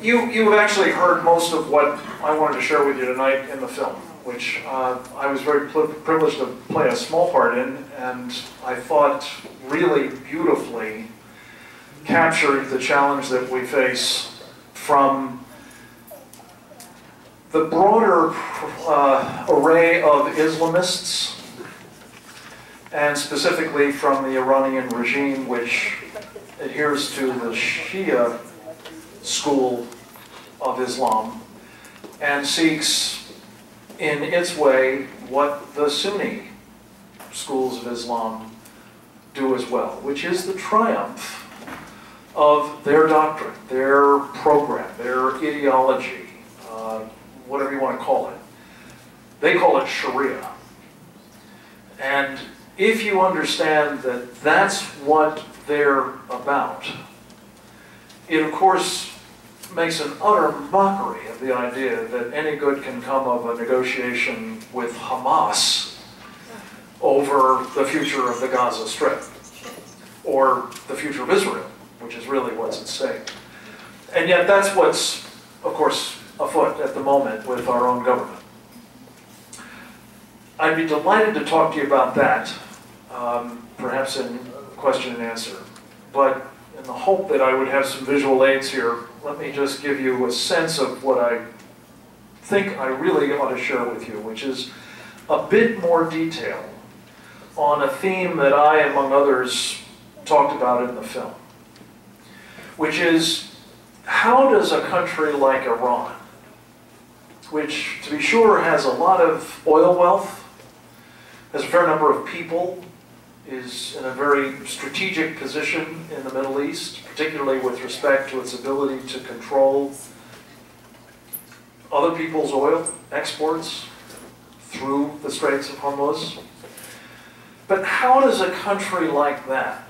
You've actually heard most of what I wanted to share with you tonight in the film, which I was very privileged to play a small part in, and I thought really beautifully captured the challenge that we face from the broader array of Islamists, and specifically from the Iranian regime, which adheres to the Shia school of Islam and seeks in its way what the Sunni schools of Islam do as well, which is the triumph of their doctrine, their program, their ideology, whatever you want to call it. They call it Sharia. And if you understand that that's what they're about, it of course makes an utter mockery of the idea that any good can come of a negotiation with Hamas over the future of the Gaza Strip, or the future of Israel, which is really what's at stake. And yet that's what's, of course, afoot at the moment with our own government. I'd be delighted to talk to you about that, perhaps in question and answer. But in the hope that I would have some visual aids here, let me just give you a sense of what I think I really ought to share with you, which is a bit more detail on a theme that I, among others, talked about in the film, which is how does a country like Iran, which to be sure has a lot of oil wealth, has a fair number of people, is in a very strategic position in the Middle East, particularly with respect to its ability to control other people's oil exports through the Straits of Hormuz. But how does a country like that,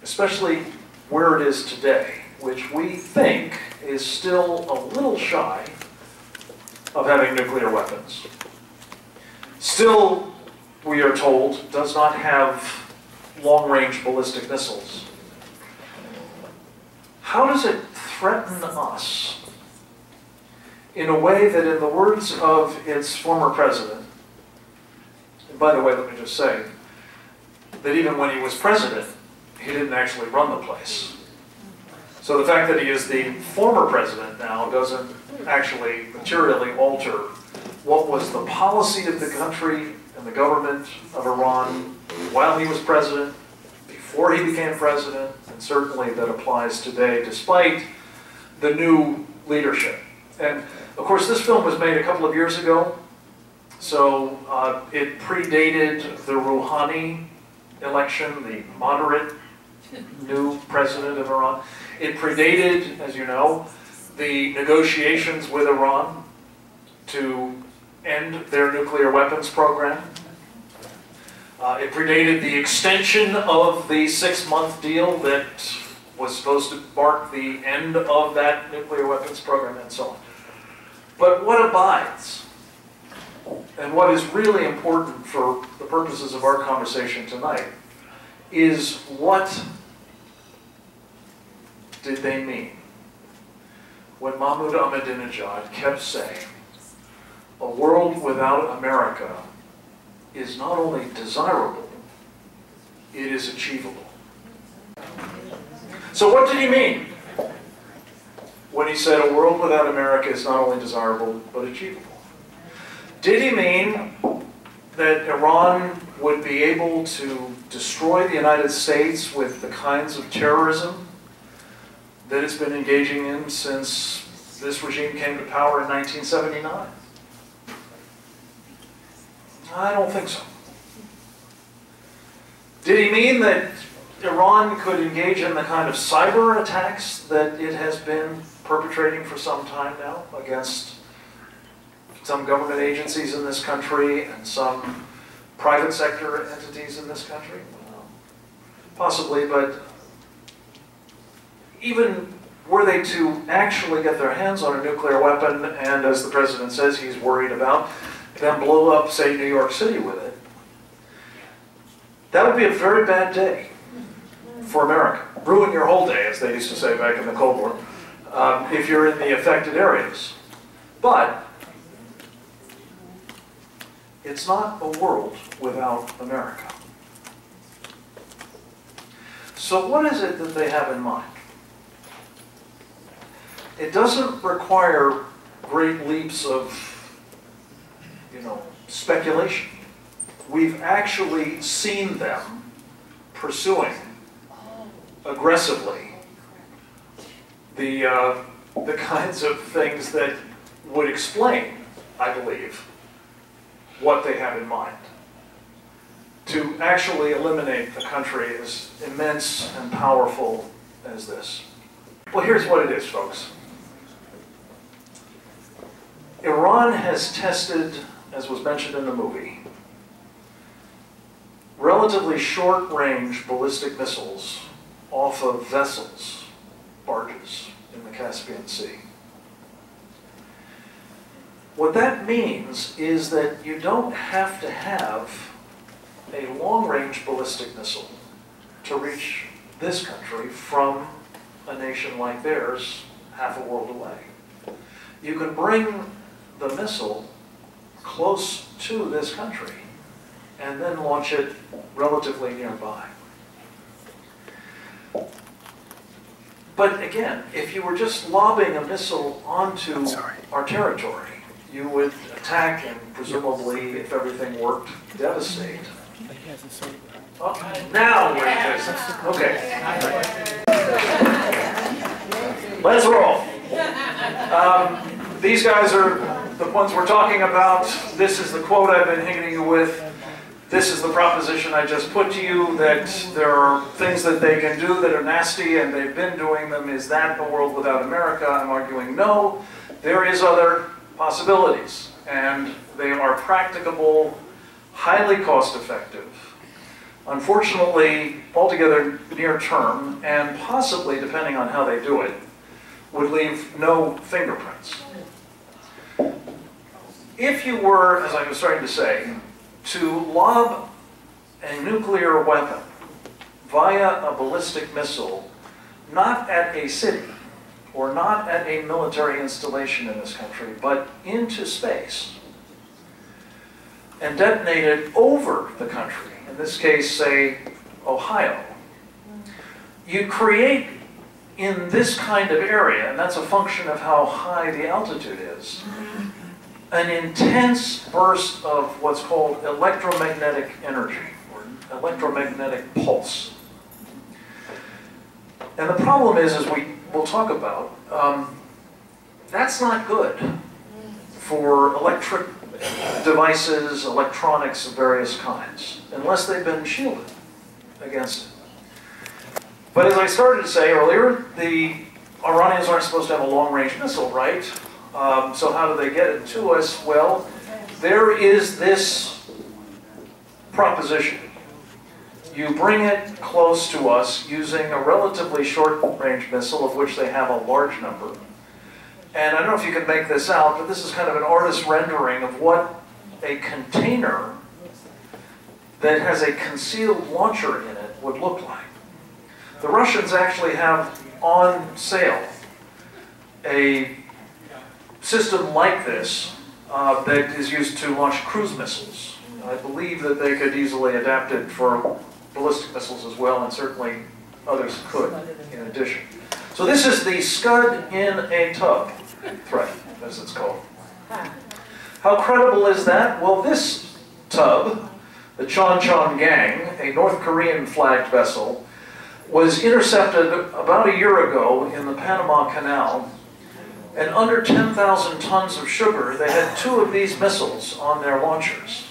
especially where it is today, which we think is still a little shy of having nuclear weapons, still, we are told, does not have long-range ballistic missiles, how does it threaten us in a way that, in the words of its former president, and by the way, let me just say that even when he was president, he didn't actually run the place. So the fact that he is the former president now doesn't actually materially alter what was the policy of the country and the government of Iran while he was president, before he became president, and certainly that applies today despite the new leadership. And of course this film was made a couple of years ago, so it predated the Rouhani election, the moderate new president of Iran. It predated, as you know, the negotiations with Iran to end their nuclear weapons program. It predated the extension of the 6-month deal that was supposed to mark the end of that nuclear weapons program, and so on. But what abides, and what is really important for the purposes of our conversation tonight, is what did they mean when Mahmoud Ahmadinejad kept saying, a world without America is not only desirable, it is achievable. So what did he mean when he said a world without America is not only desirable, but achievable? Did he mean that Iran would be able to destroy the United States with the kinds of terrorism that it's been engaging in since this regime came to power in 1979? I don't think so. Did he mean that Iran could engage in the kind of cyber attacks that it has been perpetrating for some time now against some government agencies in this country and some private sector entities in this country? Well, possibly, but even were they to actually get their hands on a nuclear weapon, and as the president says he's worried about, then blow up, say, New York City with it, that would be a very bad day for America. Ruin your whole day, as they used to say back in the Cold War. if you're in the affected areas. But it's not a world without America. So what is it that they have in mind? It doesn't require great leaps of, speculation. We've actually seen them pursuing aggressively the kinds of things that would explain, I believe, what they have in mind. To actually eliminate a country as immense and powerful as this. Well, here's what it is, folks. Iran has tested, as was mentioned in the movie, relatively short-range ballistic missiles off of vessels, barges, in the Caspian Sea. What that means is that you don't have to have a long-range ballistic missile to reach this country from a nation like theirs half a world away. You can bring the missile close to this country and then launch it relatively nearby. But again, if you were just lobbing a missile onto our territory, you would attack and presumably, if everything worked, devastate. Oh, now we're in business. Okay. Let's roll. These guys are the ones we're talking about. This is the quote I've been hitting you with. This is the proposition I just put to you, that there are things that they can do that are nasty, and they've been doing them. Is that a world without America? I'm arguing no. There is other possibilities, and they are practicable, highly cost-effective, unfortunately, altogether near term, and possibly, depending on how they do it, would leave no fingerprints. If you were, as I was starting to say, to lob a nuclear weapon via a ballistic missile, not at a city, or not at a military installation in this country, but into space, and detonate it over the country, in this case, say, Ohio, you create in this kind of area, and that's a function of how high the altitude is, an intense burst of what's called electromagnetic energy, or electromagnetic pulse. And the problem is, as we'll talk about, that's not good for electric devices, electronics of various kinds, unless they've been shielded against it. But as I started to say earlier, the Iranians aren't supposed to have a long-range missile, right? So how do they get it to us? Well, there is this proposition. You bring it close to us using a relatively short-range missile, of which they have a large number. And I don't know if you can make this out, but this is kind of an artist's rendering of what a container that has a concealed launcher in it would look like. The Russians actually have on sale a system like this that is used to launch cruise missiles. I believe that they could easily adapt it for ballistic missiles as well, and certainly others could in addition. So this is the scud-in-a-tub threat, as it's called. How credible is that? Well, this tub, the Chon Gang, a North Korean flagged vessel, was intercepted about a year ago in the Panama Canal, and under 10,000 tons of sugar, they had 2 of these missiles on their launchers.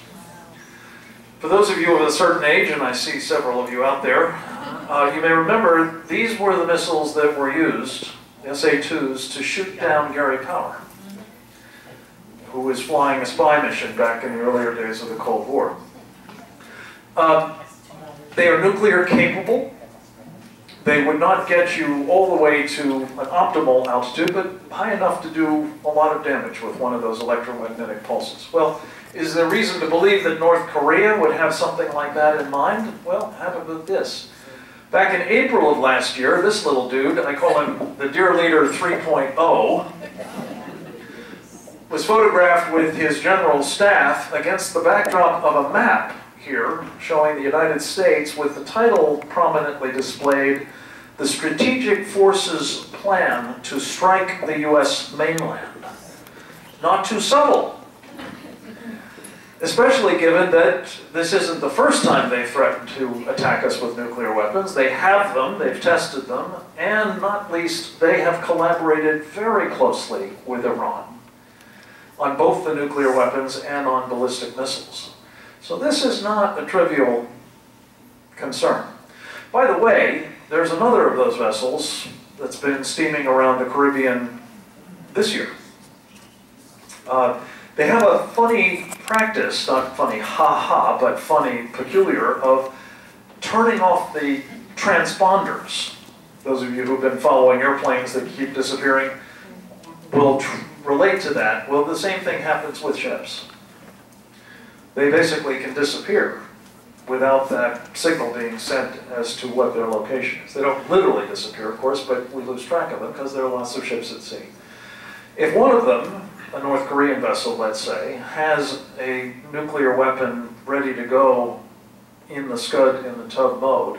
For those of you of a certain age, and I see several of you out there, you may remember these were the missiles that were used, SA-2s, to shoot down Gary Power, who was flying a spy mission back in the earlier days of the Cold War. They are nuclear capable. They would not get you all the way to an optimal altitude, but high enough to do a lot of damage with one of those electromagnetic pulses. Well, is there reason to believe that North Korea would have something like that in mind? Well, have it with this. Back in April of last year, this little dude, I call him the Dear Leader 3.0, was photographed with his general staff against the backdrop of a map here showing the United States with the title prominently displayed, "The Strategic Forces Plan to Strike the U.S. Mainland." Not too subtle. Especially given that this isn't the first time they threatened to attack us with nuclear weapons. They have them, they've tested them, and not least, they have collaborated very closely with Iran on both the nuclear weapons and on ballistic missiles. So this is not a trivial concern. By the way, there's another of those vessels that's been steaming around the Caribbean this year. They have a funny practice, not funny ha-ha, but funny, peculiar, of turning off the transponders. Those of you who've been following airplanes that keep disappearing will relate to that. Well, the same thing happens with ships. They basically can disappear without that signal being sent as to what their location is. They don't literally disappear, of course, but we lose track of them because there are lots of ships at sea. If one of them, a North Korean vessel, let's say, has a nuclear weapon ready to go in the scud-in-a-tub mode,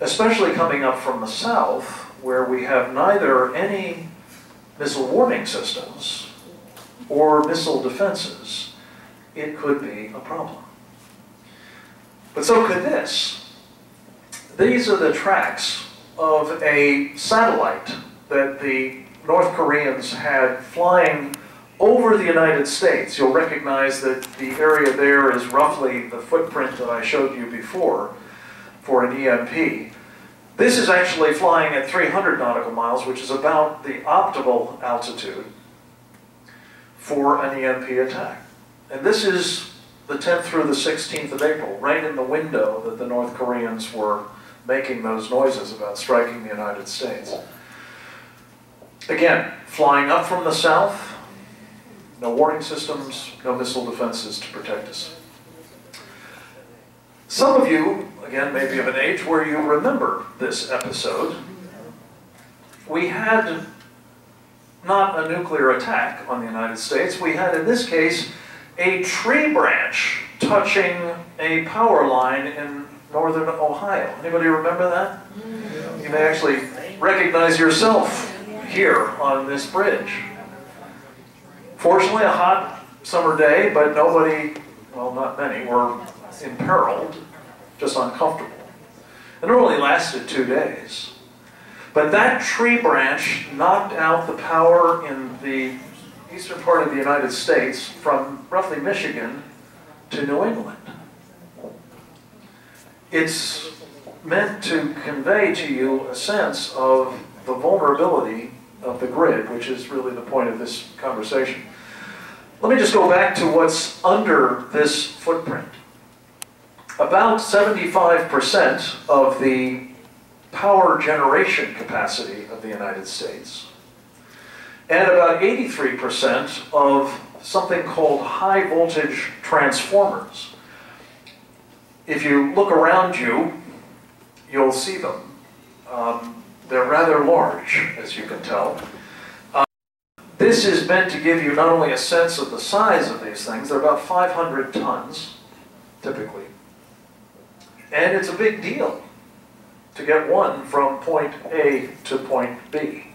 especially coming up from the south, where we have neither any missile warning systems or missile defenses, it could be a problem. But so could this. These are the tracks of a satellite that the North Koreans had flying over the United States. You'll recognize that the area there is roughly the footprint that I showed you before for an EMP. This is actually flying at 300 nautical miles, which is about the optimal altitude for an EMP attack. And this is the 10th through the 16th of April, right in the window that the North Koreans were making those noises about striking the United States. Again, flying up from the south, no warning systems, no missile defenses to protect us. Some of you, again, may be of an age where you remember this episode. We had not a nuclear attack on the United States. We had, in this case, a tree branch touching a power line in northern Ohio. Anybody remember that? You may actually recognize yourself here on this bridge. Fortunately, a hot summer day, but nobody, well, not many, were imperiled, just uncomfortable. And it only lasted 2 days. But that tree branch knocked out the power in the eastern part of the United States from roughly Michigan to New England. It's meant to convey to you a sense of the vulnerability of the grid, which is really the point of this conversation. Let me just go back to what's under this footprint. About 75% of the power generation capacity of the United States, and about 83% of something called high voltage transformers. If you look around you, you'll see them. They're rather large, as you can tell. This is meant to give you not only a sense of the size of these things, they're about 500 tons, typically. And it's a big deal to get one from point A to point B.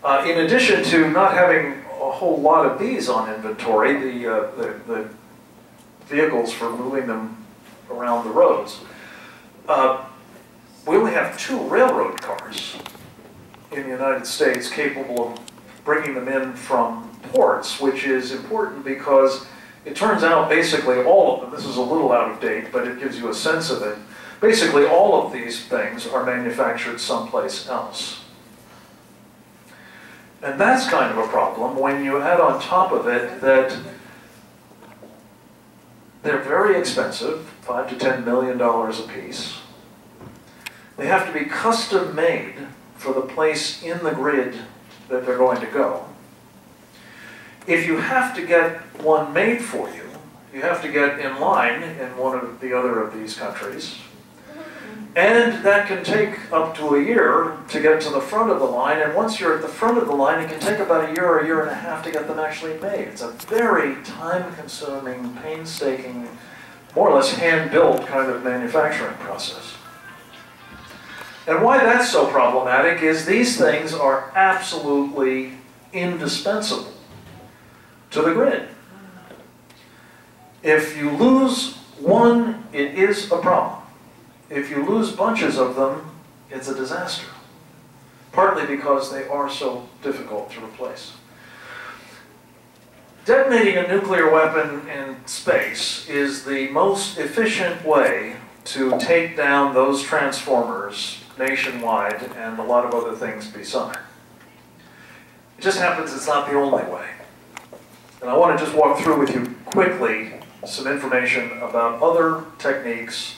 In addition to not having a whole lot of these on inventory, the vehicles for moving them around the roads, we only have 2 railroad cars in the United States capable of bringing them in from ports, which is important because it turns out basically all of them, this is a little out of date, but it gives you a sense of it, basically all of these things are manufactured someplace else. And that's kind of a problem when you add on top of it that they're very expensive, $5 to $10 million a piece. They have to be custom made for the place in the grid that they're going to go. If you have to get one made for you, you have to get in line in one of the other of these countries. And that can take up to a year to get to the front of the line, and once you're at the front of the line, it can take about a year and a half to get them actually made. It's a very time-consuming, painstaking, more or less hand-built kind of manufacturing process. And why that's so problematic is these things are absolutely indispensable to the grid. If you lose one, it is a problem. If you lose bunches of them, it's a disaster. Partly because they are so difficult to replace. Detonating a nuclear weapon in space is the most efficient way to take down those transformers nationwide and a lot of other things beside. It just happens it's not the only way. And I want to just walk through with you quickly some information about other techniques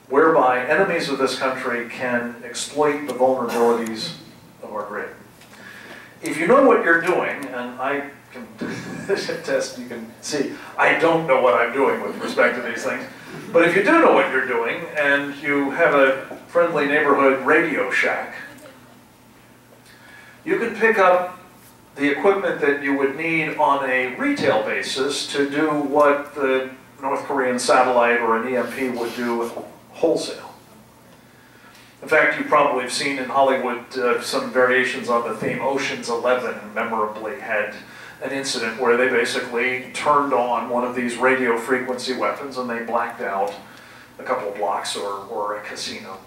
whereby enemies of this country can exploit the vulnerabilities of our grid. If you know what you're doing, and I can attest, you can see, I don't know what I'm doing with respect to these things, but if you do know what you're doing, and you have a friendly neighborhood Radio Shack, you can pick up the equipment that you would need on a retail basis to do what the North Korean satellite or an EMP would do wholesale. In fact, you probably have seen in Hollywood some variations on the theme. Ocean's 11 memorably had an incident where they basically turned on one of these radio frequency weapons and they blacked out a couple of blocks or a casino.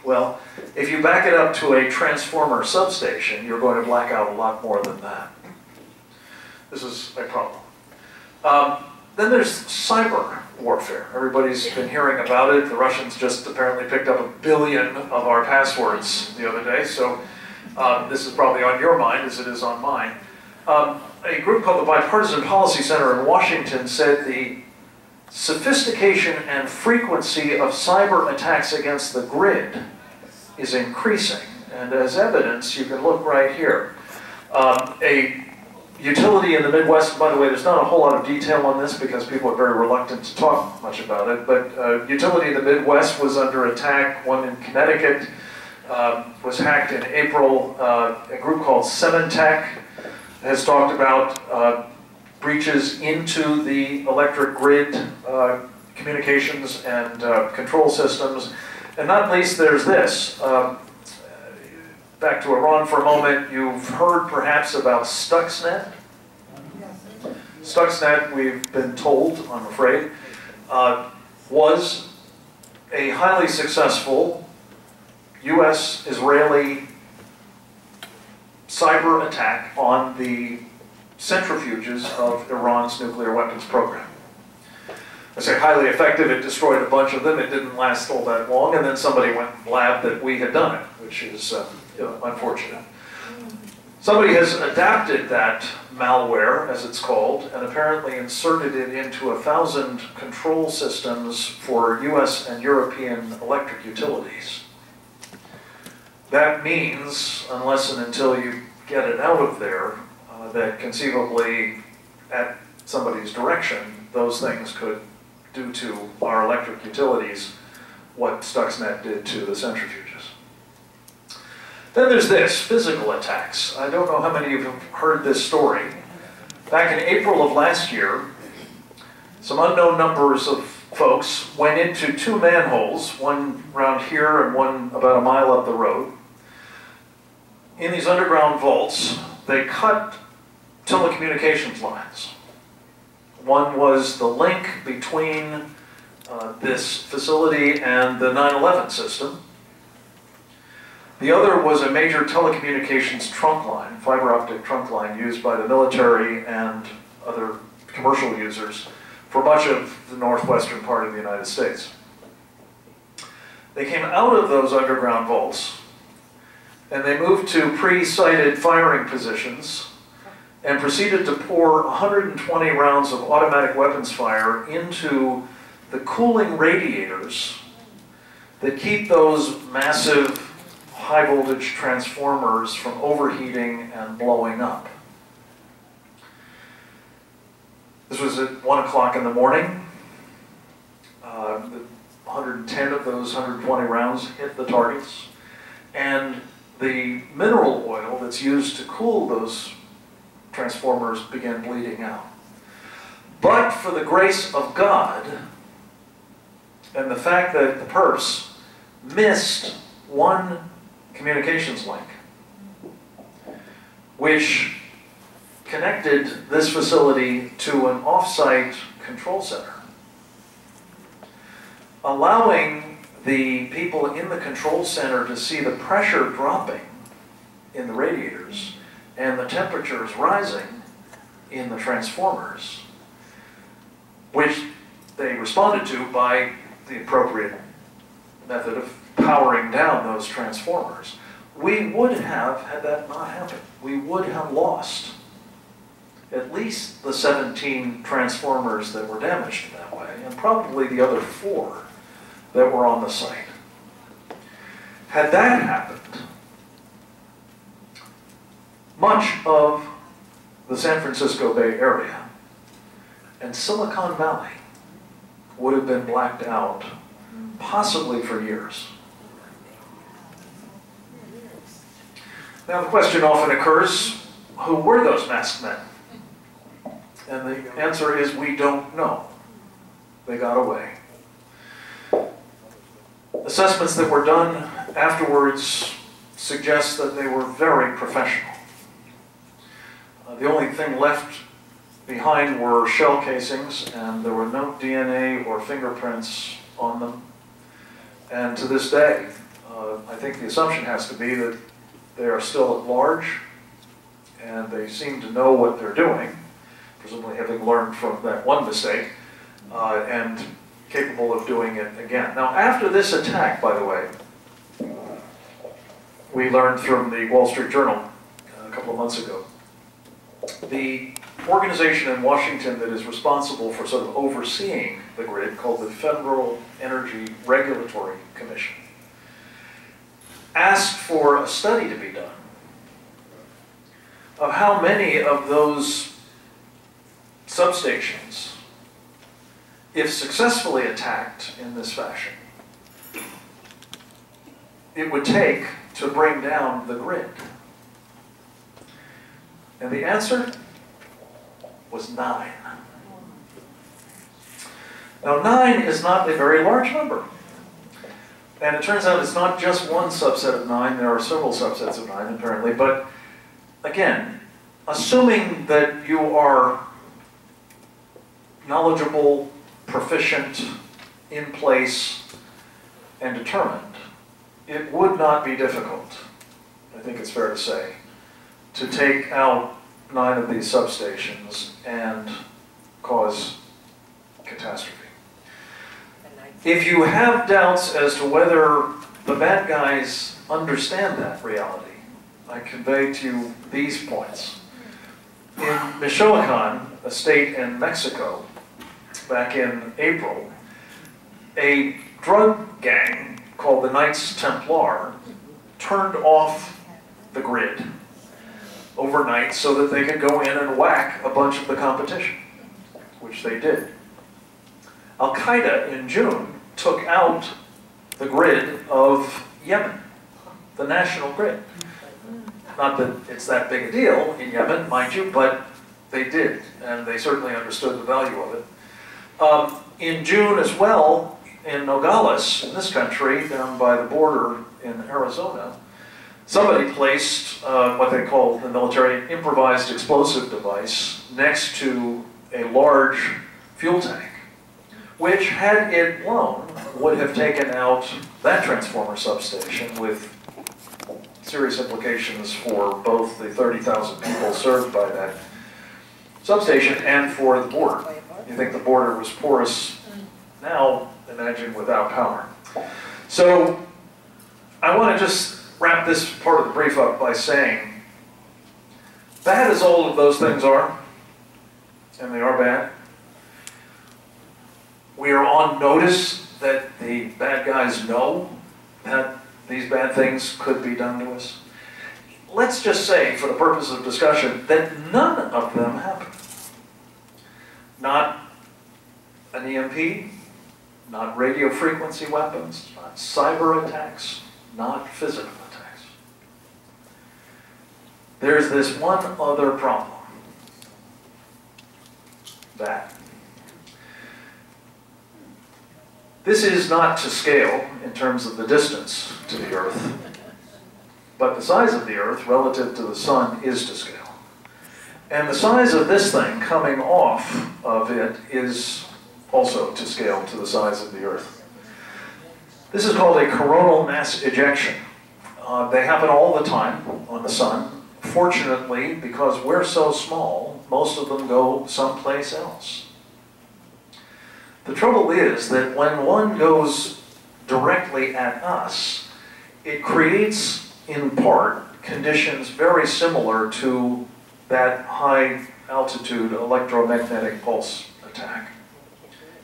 Well, if you back it up to a transformer substation, you're going to black out a lot more than that. This is a problem. Then there's cyber warfare. Everybody's been hearing about it. The Russians just apparently picked up 1 billion of our passwords the other day, so this is probably on your mind as it is on mine. A group called the Bipartisan Policy Center in Washington said the sophistication and frequency of cyber attacks against the grid is increasing. And as evidence, you can look right here. A utility in the Midwest, by the way, there's not a whole lot of detail on this because people are very reluctant to talk much about it, but utility in the Midwest was under attack. One Connecticut was hacked in April. A group called Symantec has talked about breaches into the electric grid communications and control systems. And not least, there's this. Back to Iran for a moment, you've heard perhaps about Stuxnet. Stuxnet, we've been told, I'm afraid, was a highly successful US-Israeli cyber attack on the centrifuges of Iran's nuclear weapons program. I say highly effective, it destroyed a bunch of them, it didn't last all that long, and then somebody went and blabbed that we had done it, which is unfortunate. Somebody has adapted that malware, as it's called, and apparently inserted it into 1,000 control systems for US and European electric utilities. That means, unless and until you get it out of there, that conceivably, at somebody's direction, those things could do to our electric utilities what Stuxnet did to the centrifuges. Then there's this, physical attacks. I don't know how many of you have heard this story. Back in April of last year, some unknown numbers of folks went into 2 manholes, one around here and one about a mile up the road. In these underground vaults, they cut telecommunications lines. One was the link between this facility and the 9/11 system. The other was a major telecommunications trunk line, fiber optic trunk line used by the military and other commercial users for much of the northwestern part of the United States. They came out of those underground vaults and they moved to pre-sighted firing positions and proceeded to pour 120 rounds of automatic weapons fire into the cooling radiators that keep those massive high voltage transformers from overheating and blowing up. This was at 1 o'clock in the morning. The 110 of those 120 rounds hit the targets. And the mineral oil that's used to cool those transformers began bleeding out. But for the grace of God and the fact that the perps missed one communications link, which connected this facility to an off-site control center, allowing the people in the control center to see the pressure dropping in the radiators and the temperatures rising in the transformers, which they responded to by the appropriate method of powering down those transformers. We would have, had that not happened, we would have lost at least the 17 transformers that were damaged that way, and probably the other 4 that were on the site. Had that happened, much of the San Francisco Bay Area and Silicon Valley would have been blacked out, possibly for years. Now the question often occurs, who were those masked men? And the answer is, we don't know. They got away. Assessments that were done afterwards suggest that they were very professional. The only thing left behind were shell casings, and there were no DNA or fingerprints on them. And to this day, I think the assumption has to be that they are still at large, and they seem to know what they're doing, presumably having learned from that one mistake, and capable of doing it again. Now, after this attack, by the way, we learned from the Wall Street Journal a couple of months ago, the organization in Washington that is responsible for sort of overseeing the grid, called the Federal Energy Regulatory Commission, asked for a study to be done of how many of those substations, if successfully attacked in this fashion, it would take to bring down the grid. And the answer was 9. Now, 9 is not a very large number. And it turns out it's not just one subset of 9, there are several subsets of 9 apparently, but again, assuming that you are knowledgeable, proficient, in place, and determined, it would not be difficult, I think it's fair to say, to take out 9 of these substations and cause catastrophe. If you have doubts as to whether the bad guys understand that reality, I convey to you these points. In Michoacan, a state in Mexico, back in April, a drug gang called the Knights Templar turned off the grid overnight so that they could go in and whack a bunch of the competition, which they did. Al-Qaeda in June took out the grid of Yemen, the national grid. Not that it's that big a deal in Yemen, mind you, but they did, and they certainly understood the value of it. In June as well, in Nogales, in this country, down by the border in Arizona, somebody placed what they call in the military improvised explosive device next to a large fuel tank, which, had it blown, would have taken out that transformer substation with serious implications for both the 30,000 people served by that substation and for the border. You think the border was porous? Now, imagine without power. So, I want to just wrap this part of the brief up by saying, bad as all of those things are, and they are bad, we are on notice that the bad guys know that these bad things could be done to us. Let's just say, for the purpose of discussion, that none of them happened. Not an EMP, not radio frequency weapons, not cyber attacks, not physical attacks. There's this one other problem. That this is not to scale in terms of the distance to the Earth, but the size of the Earth relative to the Sun is to scale. And the size of this thing coming off of it is also to scale to the size of the Earth. This is called a coronal mass ejection. They happen all the time on the Sun. Fortunately, because we're so small, most of them go someplace else. The trouble is that when one goes directly at us, it creates, in part, conditions very similar to that high-altitude electromagnetic pulse attack.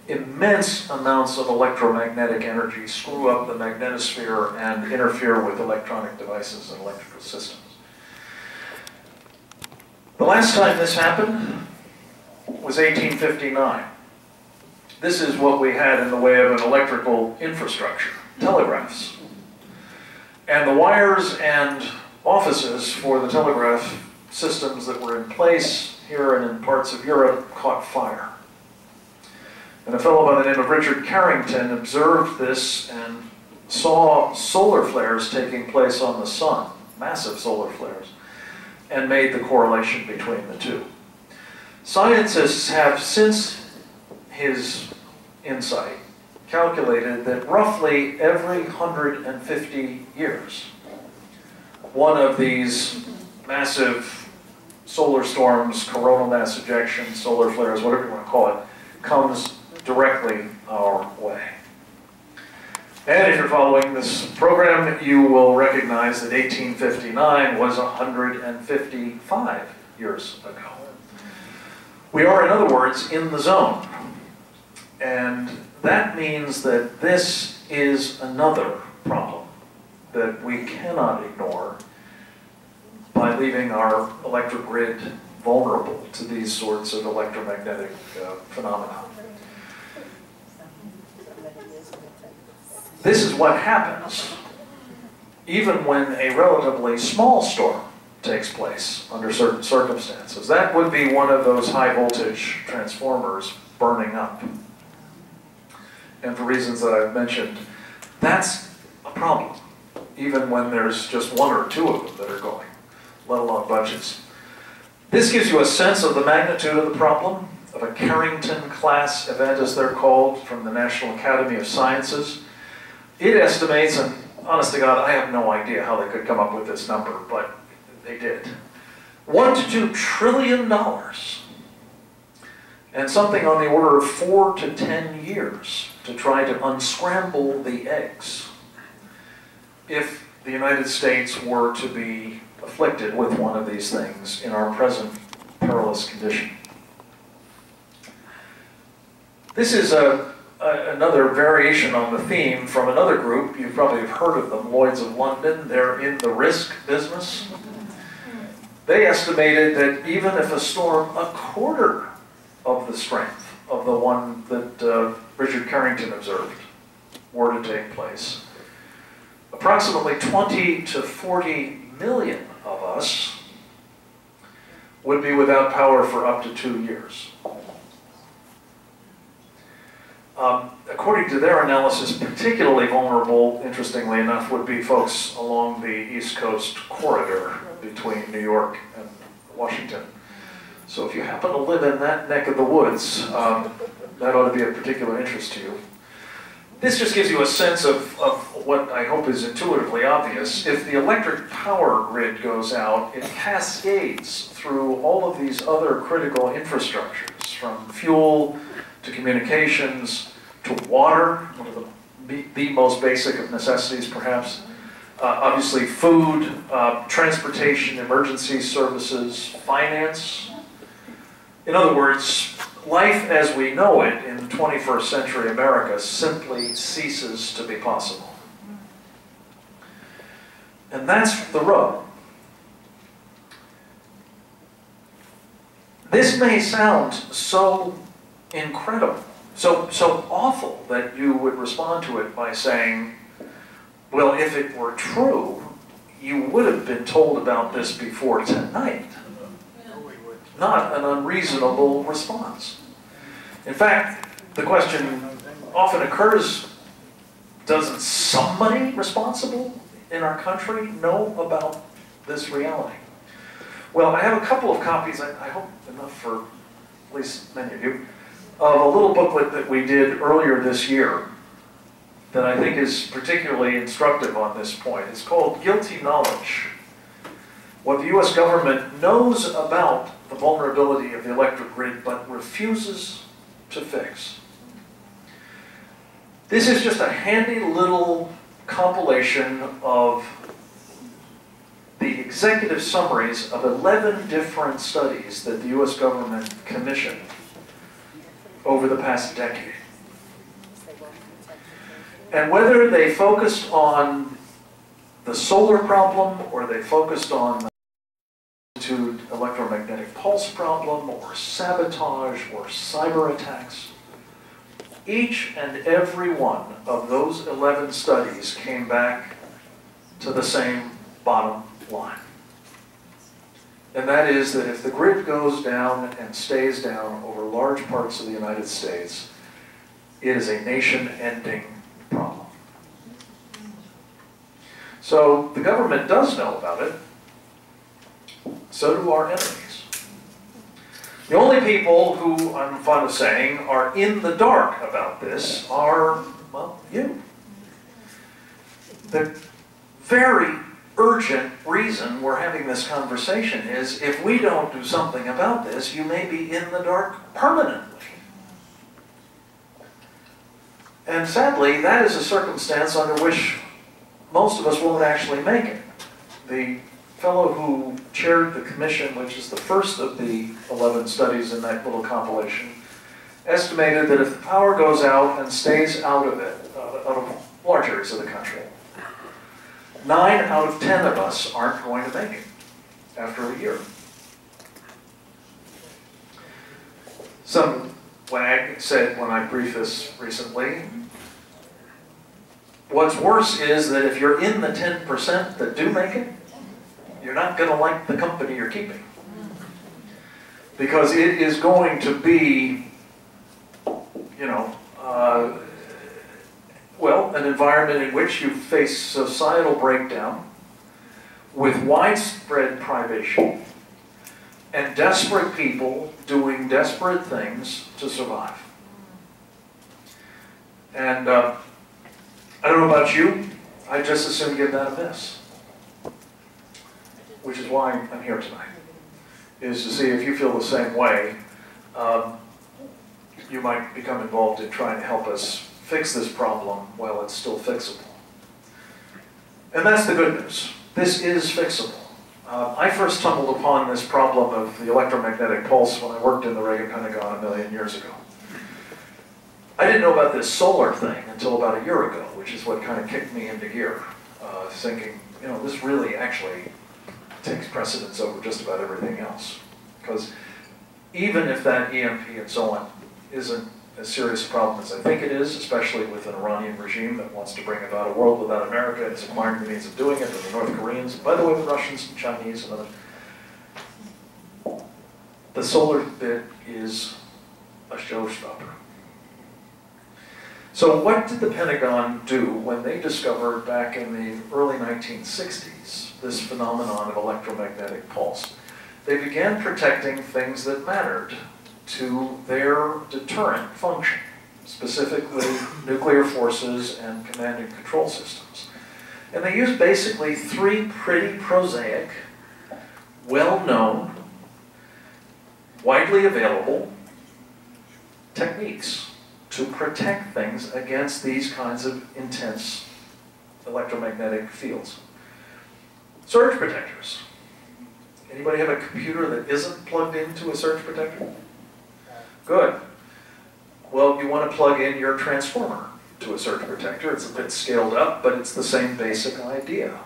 Immense amounts of electromagnetic energy screw up the magnetosphere and interfere with electronic devices and electrical systems. The last time this happened was 1859. This is what we had in the way of an electrical infrastructure, telegraphs. And the wires and offices for the telegraph systems that were in place here and in parts of Europe caught fire. And a fellow by the name of Richard Carrington observed this and saw solar flares taking place on the Sun, massive solar flares, and made the correlation between the two. Scientists have, since his insight, calculated that roughly every 150 years, one of these massive solar storms, coronal mass ejection, solar flares, whatever you want to call it, comes directly our way. And if you're following this program, you will recognize that 1859 was 155 years ago. We are, in other words, in the zone. And that means that this is another problem that we cannot ignore by leaving our electric grid vulnerable to these sorts of electromagnetic phenomena. This is what happens even when a relatively small storm takes place under certain circumstances. That would be one of those high voltage transformers burning up. And for reasons that I've mentioned, that's a problem, even when there's just one or two of them that are going, let alone bunches. This gives you a sense of the magnitude of the problem, of a Carrington-class event, as they're called, from the National Academy of Sciences. It estimates, and honest to God, I have no idea how they could come up with this number, but they did. $1 to $2 trillion, and something on the order of 4 to 10 years to try to unscramble the eggs if the United States were to be afflicted with one of these things in our present perilous condition. This is another variation on the theme from another group. You probably have heard of them, Lloyd's of London. They're in the risk business. They estimated that even if a storm a quarter of the strength of the one that Richard Carrington observed were to take place, approximately 20 to 40 million of us would be without power for up to 2 years. According to their analysis, particularly vulnerable, interestingly enough, would be folks along the East Coast corridor between New York and Washington. So if you happen to live in that neck of the woods, that ought to be of particular interest to you. This just gives you a sense of what I hope is intuitively obvious. If the electric power grid goes out, it cascades through all of these other critical infrastructures, from fuel to communications to water, one of the most basic of necessities perhaps. Obviously food, transportation, emergency services, finance. In other words, life as we know it in 21st century America simply ceases to be possible. And that's the rub. This may sound so incredible, so awful that you would respond to it by saying, well, if it were true, you would have been told about this before tonight. Not an unreasonable response. In fact, the question often occurs, doesn't somebody responsible in our country know about this reality? Well, I have a couple of copies, I hope enough for at least many of you, of a little booklet that we did earlier this year that I think is particularly instructive on this point. It's called Guilty Knowledge: What the US government knows about the vulnerability of the electric grid but refuses to fix. This is just a handy little compilation of the executive summaries of 11 different studies that the US government commissioned over the past decade. And whether they focused on the solar problem, or they focused on the electromagnetic pulse problem, or sabotage, or cyber attacks, each and every one of those 11 studies came back to the same bottom line. And that is that if the grid goes down and stays down over large parts of the United States, it is a nation-ending problem. So the government does know about it. So do our enemies. The only people who, I'm fond of saying, are in the dark about this are, well, you. The very urgent reason we're having this conversation is, if we don't do something about this, you may be in the dark permanently. And sadly, that is a circumstance under which most of us won't actually make it. The fellow who chaired the commission, which is the first of the 11 studies in that little compilation, estimated that if the power goes out and stays out of large areas of the country, 9 out of 10 of us aren't going to make it after a year. Some wag said when I briefed this recently, what's worse is that if you're in the 10% that do make it, you're not going to like the company you're keeping. Because it is going to be, well, an environment in which you face societal breakdown with widespread privation and desperate people doing desperate things to survive. And I don't know about you, I just as soon give that a miss. Which is why I'm here tonight, is to see if you feel the same way. You might become involved in trying to help us fix this problem while it's still fixable. And that's the good news. This is fixable. I first stumbled upon this problem of the electromagnetic pulse when I worked in the Reagan Pentagon a million years ago. I didn't know about this solar thing until about a year ago, which is what kind of kicked me into gear, thinking, this really actually takes precedence over just about everything else. Because even if that EMP and so on isn't as serious a problem as I think it is, especially with an Iranian regime that wants to bring about a world without America and is acquiring the means of doing it, and the North Koreans, and by the way, the Russians and Chinese and others, the solar bit is a showstopper. So what did the Pentagon do when they discovered back in the early 1960s this phenomenon of electromagnetic pulse? They began protecting things that mattered to their deterrent function, specifically nuclear forces and command and control systems. And they used basically 3 pretty prosaic, well-known, widely available techniques to protect things against these kinds of intense electromagnetic fields. Surge protectors. Anybody have a computer that isn't plugged into a surge protector? Good. Well, you want to plug in your transformer to a surge protector. It's a bit scaled up, but it's the same basic idea.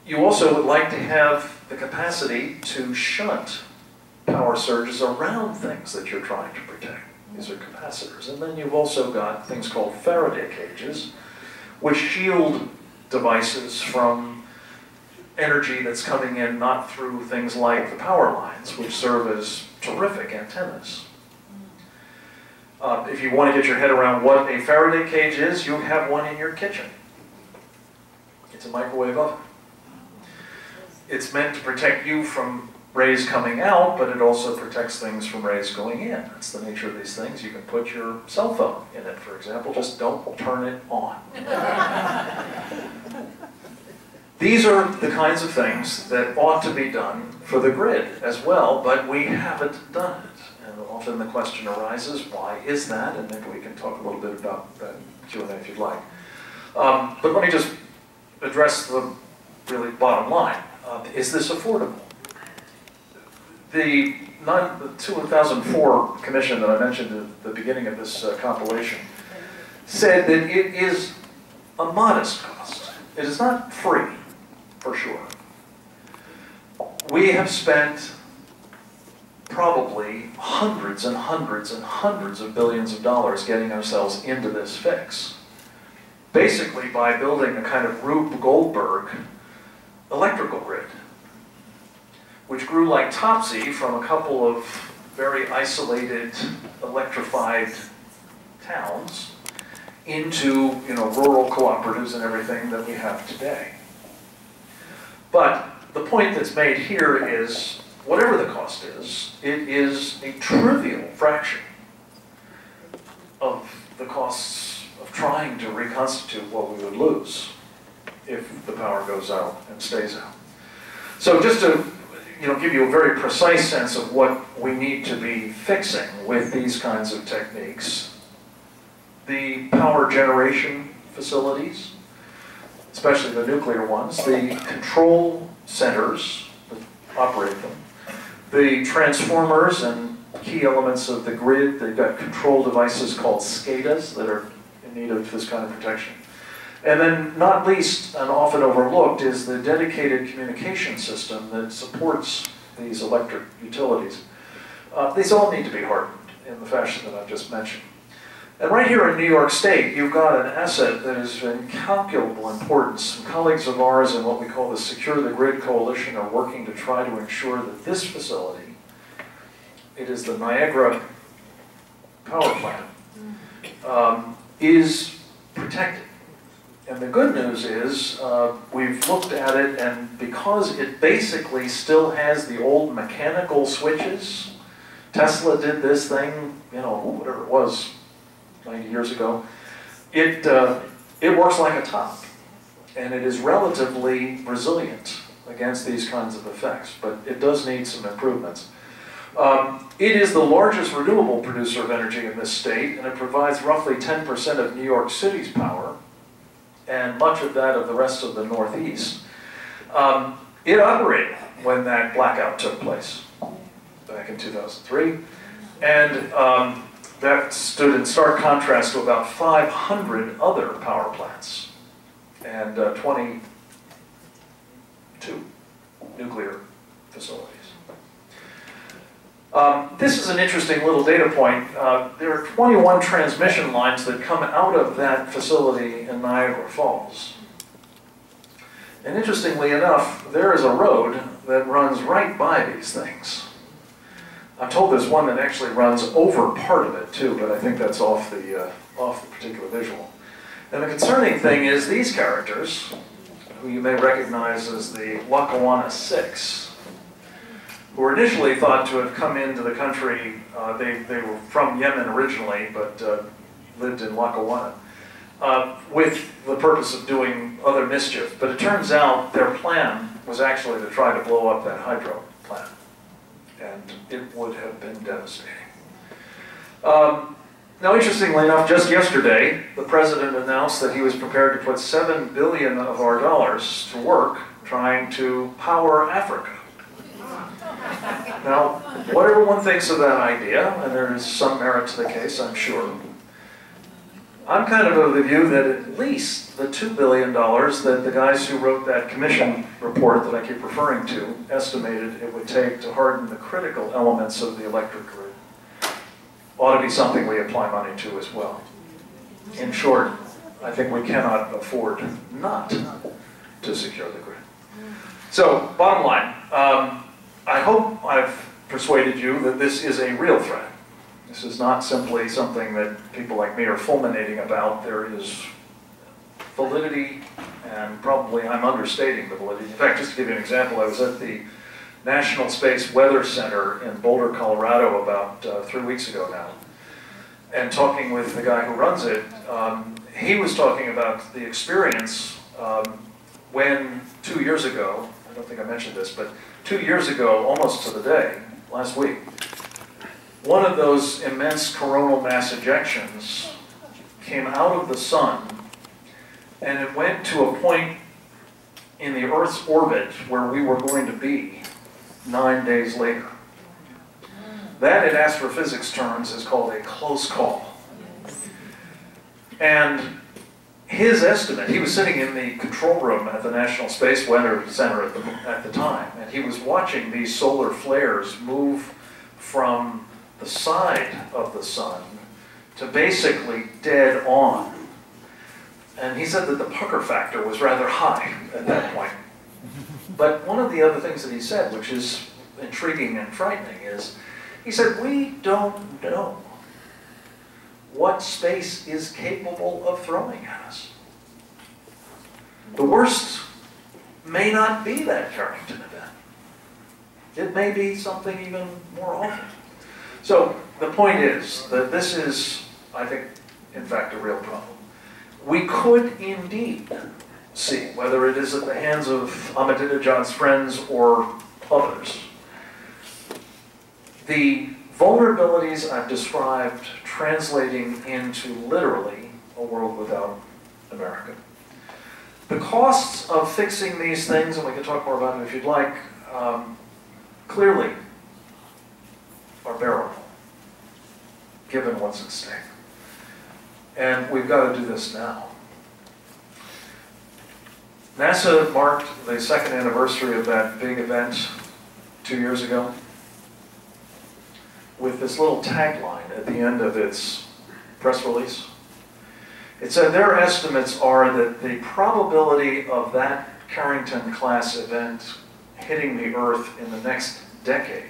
You also would like to have the capacity to shunt power surges around things that you're trying to protect. These are capacitors. And then you've also got things called Faraday cages, which shield devices from energy that's coming in not through things like the power lines, which serve as terrific antennas. If you want to get your head around what a Faraday cage is, you have one in your kitchen. It's a microwave oven. It's meant to protect you from rays coming out, but it also protects things from rays going in. That's the nature of these things. You can put your cell phone in it, for example. Just don't turn it on. These are the kinds of things that ought to be done for the grid as well, but we haven't done it. And often the question arises, why is that? And maybe we can talk a little bit about that Q&A if you'd like. But let me just address the really bottom line. Is this affordable? The 2004 commission that I mentioned at the beginning of this compilation said that it is a modest cost. It is not free, for sure. We have spent probably hundreds and hundreds and hundreds of billions of dollars getting ourselves into this fix. Basically by building a kind of Rube Goldberg electrical grid, which grew like topsy from a couple of very isolated, electrified towns into, rural cooperatives and everything that we have today. But the point that's made here is, whatever the cost is, it is a trivial fraction of the costs of trying to reconstitute what we would lose if the power goes out and stays out. So just to give you a very precise sense of what we need to be fixing with these kinds of techniques, the power generation facilities, especially the nuclear ones, the control centers that operate them, the transformers and key elements of the grid. They've got control devices called SCADAs that are in need of this kind of protection. And then, not least, and often overlooked, is the dedicated communication system that supports these electric utilities. These all need to be hardened in the fashion that I've just mentioned. And right here in New York State, you've got an asset that is of incalculable importance. Some colleagues of ours in what we call the Secure the Grid Coalition are working to try to ensure that this facility, it is the Niagara power plant, is protected. And the good news is we've looked at it, and because it basically still has the old mechanical switches, Tesla did this thing, whatever it was, 90 years ago, it works like a top. And it is relatively resilient against these kinds of effects, but it does need some improvements. It is the largest renewable producer of energy in this state, and it provides roughly 10% of New York City's power, and much of that of the rest of the Northeast. It operated when that blackout took place back in 2003, and that stood in stark contrast to about 500 other power plants and 22 nuclear facilities. This is an interesting little data point. There are 21 transmission lines that come out of that facility in Niagara Falls. And interestingly enough, there is a road that runs right by these things. I'm told there's one that actually runs over part of it too, but I think that's off the particular visual. And the concerning thing is these characters, who you may recognize as the Lackawanna Six, who were initially thought to have come into the country. They were from Yemen originally, but lived in Lackawanna, with the purpose of doing other mischief. But it turns out their plan was actually to try to blow up that hydro plant. And it would have been devastating. Now, interestingly enough, just yesterday, the president announced that he was prepared to put $7 billion of our dollars to work trying to power Africa. Now, whatever one thinks of that idea, and there is some merit to the case, I'm sure, I'm kind of the view that at least the $2 billion that the guys who wrote that commission report that I keep referring to estimated it would take to harden the critical elements of the electric grid ought to be something we apply money to as well. In short, I think we cannot afford not to secure the grid. So, bottom line, I hope I've persuaded you that this is a real threat. This is not simply something that people like me are fulminating about. There is validity, and probably I'm understating the validity. In fact, just to give you an example, I was at the National Space Weather Center in Boulder, Colorado about 3 weeks ago now, and talking with the guy who runs it. He was talking about the experience when 2 years ago, I don't think I mentioned this, but 2 years ago, almost to the day, last week, one of those immense coronal mass ejections came out of the sun, and it went to a point in the Earth's orbit where we were going to be 9 days later. That, in astrophysics terms, is called a close call. And his estimate, he was sitting in the control room at the National Space Weather Center at the time, and he was watching these solar flares move from the side of the sun to basically dead on. And he said that the pucker factor was rather high at that point. But one of the other things that he said, which is intriguing and frightening, is he said, we don't know what space is capable of throwing at us. The worst may not be that Carrington event. It may be something even more awful. So the point is that this is, I think, in fact, a real problem. We could indeed see, whether it is at the hands of Ahmadinejad's friends or others, the vulnerabilities I've described translating into literally a world without America. The costs of fixing these things, and we can talk more about it if you'd like, clearly are bearable, given what's at stake. And we've got to do this now. NASA marked the second anniversary of that big event 2 years ago with this little tagline at the end of its press release. It said their estimates are that the probability of that Carrington-class event hitting the Earth in the next decade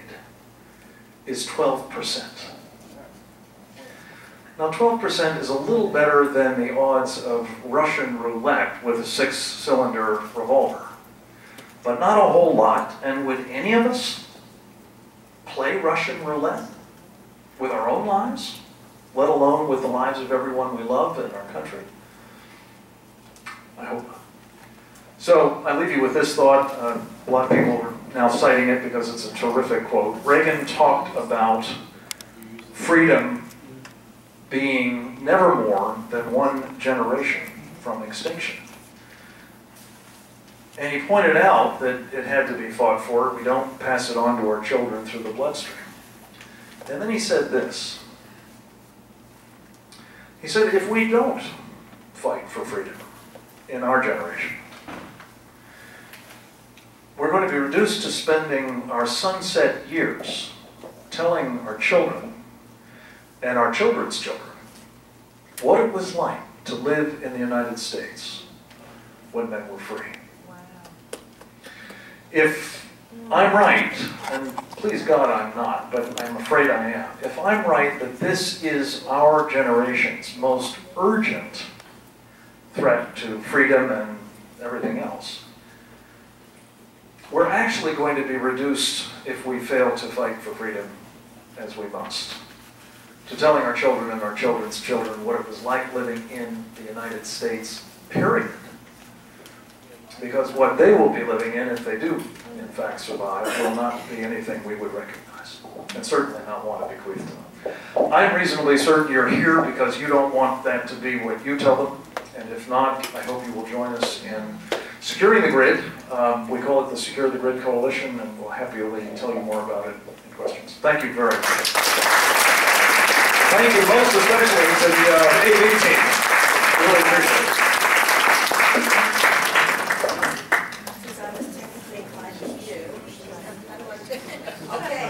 is 12%. Now, 12% is a little better than the odds of Russian roulette with a 6-cylinder revolver, but not a whole lot. And would any of us play Russian roulette with our own lives, let alone with the lives of everyone we love in our country? I hope not. So I leave you with this thought. A lot of people are now citing it because it's a terrific quote. Reagan talked about freedom being never more than one generation from extinction. And he pointed out that it had to be fought for. We don't pass it on to our children through the bloodstream. And then he said this. He said, if we don't fight for freedom in our generation, we're going to be reduced to spending our sunset years telling our children and our children's children what it was like to live in the United States when men were free. Wow. If I'm right, and please God I'm not, but I'm afraid I am, if I'm right that this is our generation's most urgent threat to freedom and everything else, we're actually going to be reduced, if we fail to fight for freedom as we must, to telling our children and our children's children what it was like living in the United States, period. Because what they will be living in, if they do, in fact, survive, will not be anything we would recognize, and certainly not want to bequeath to them. I'm reasonably certain you're here because you don't want that to be what you tell them, and if not, I hope you will join us in securing the grid. We call it the Secure the Grid Coalition, and we'll happily tell you more about it in questions. Thank you very much. Thank you most especially to the AV team. Really appreciate it. Okay.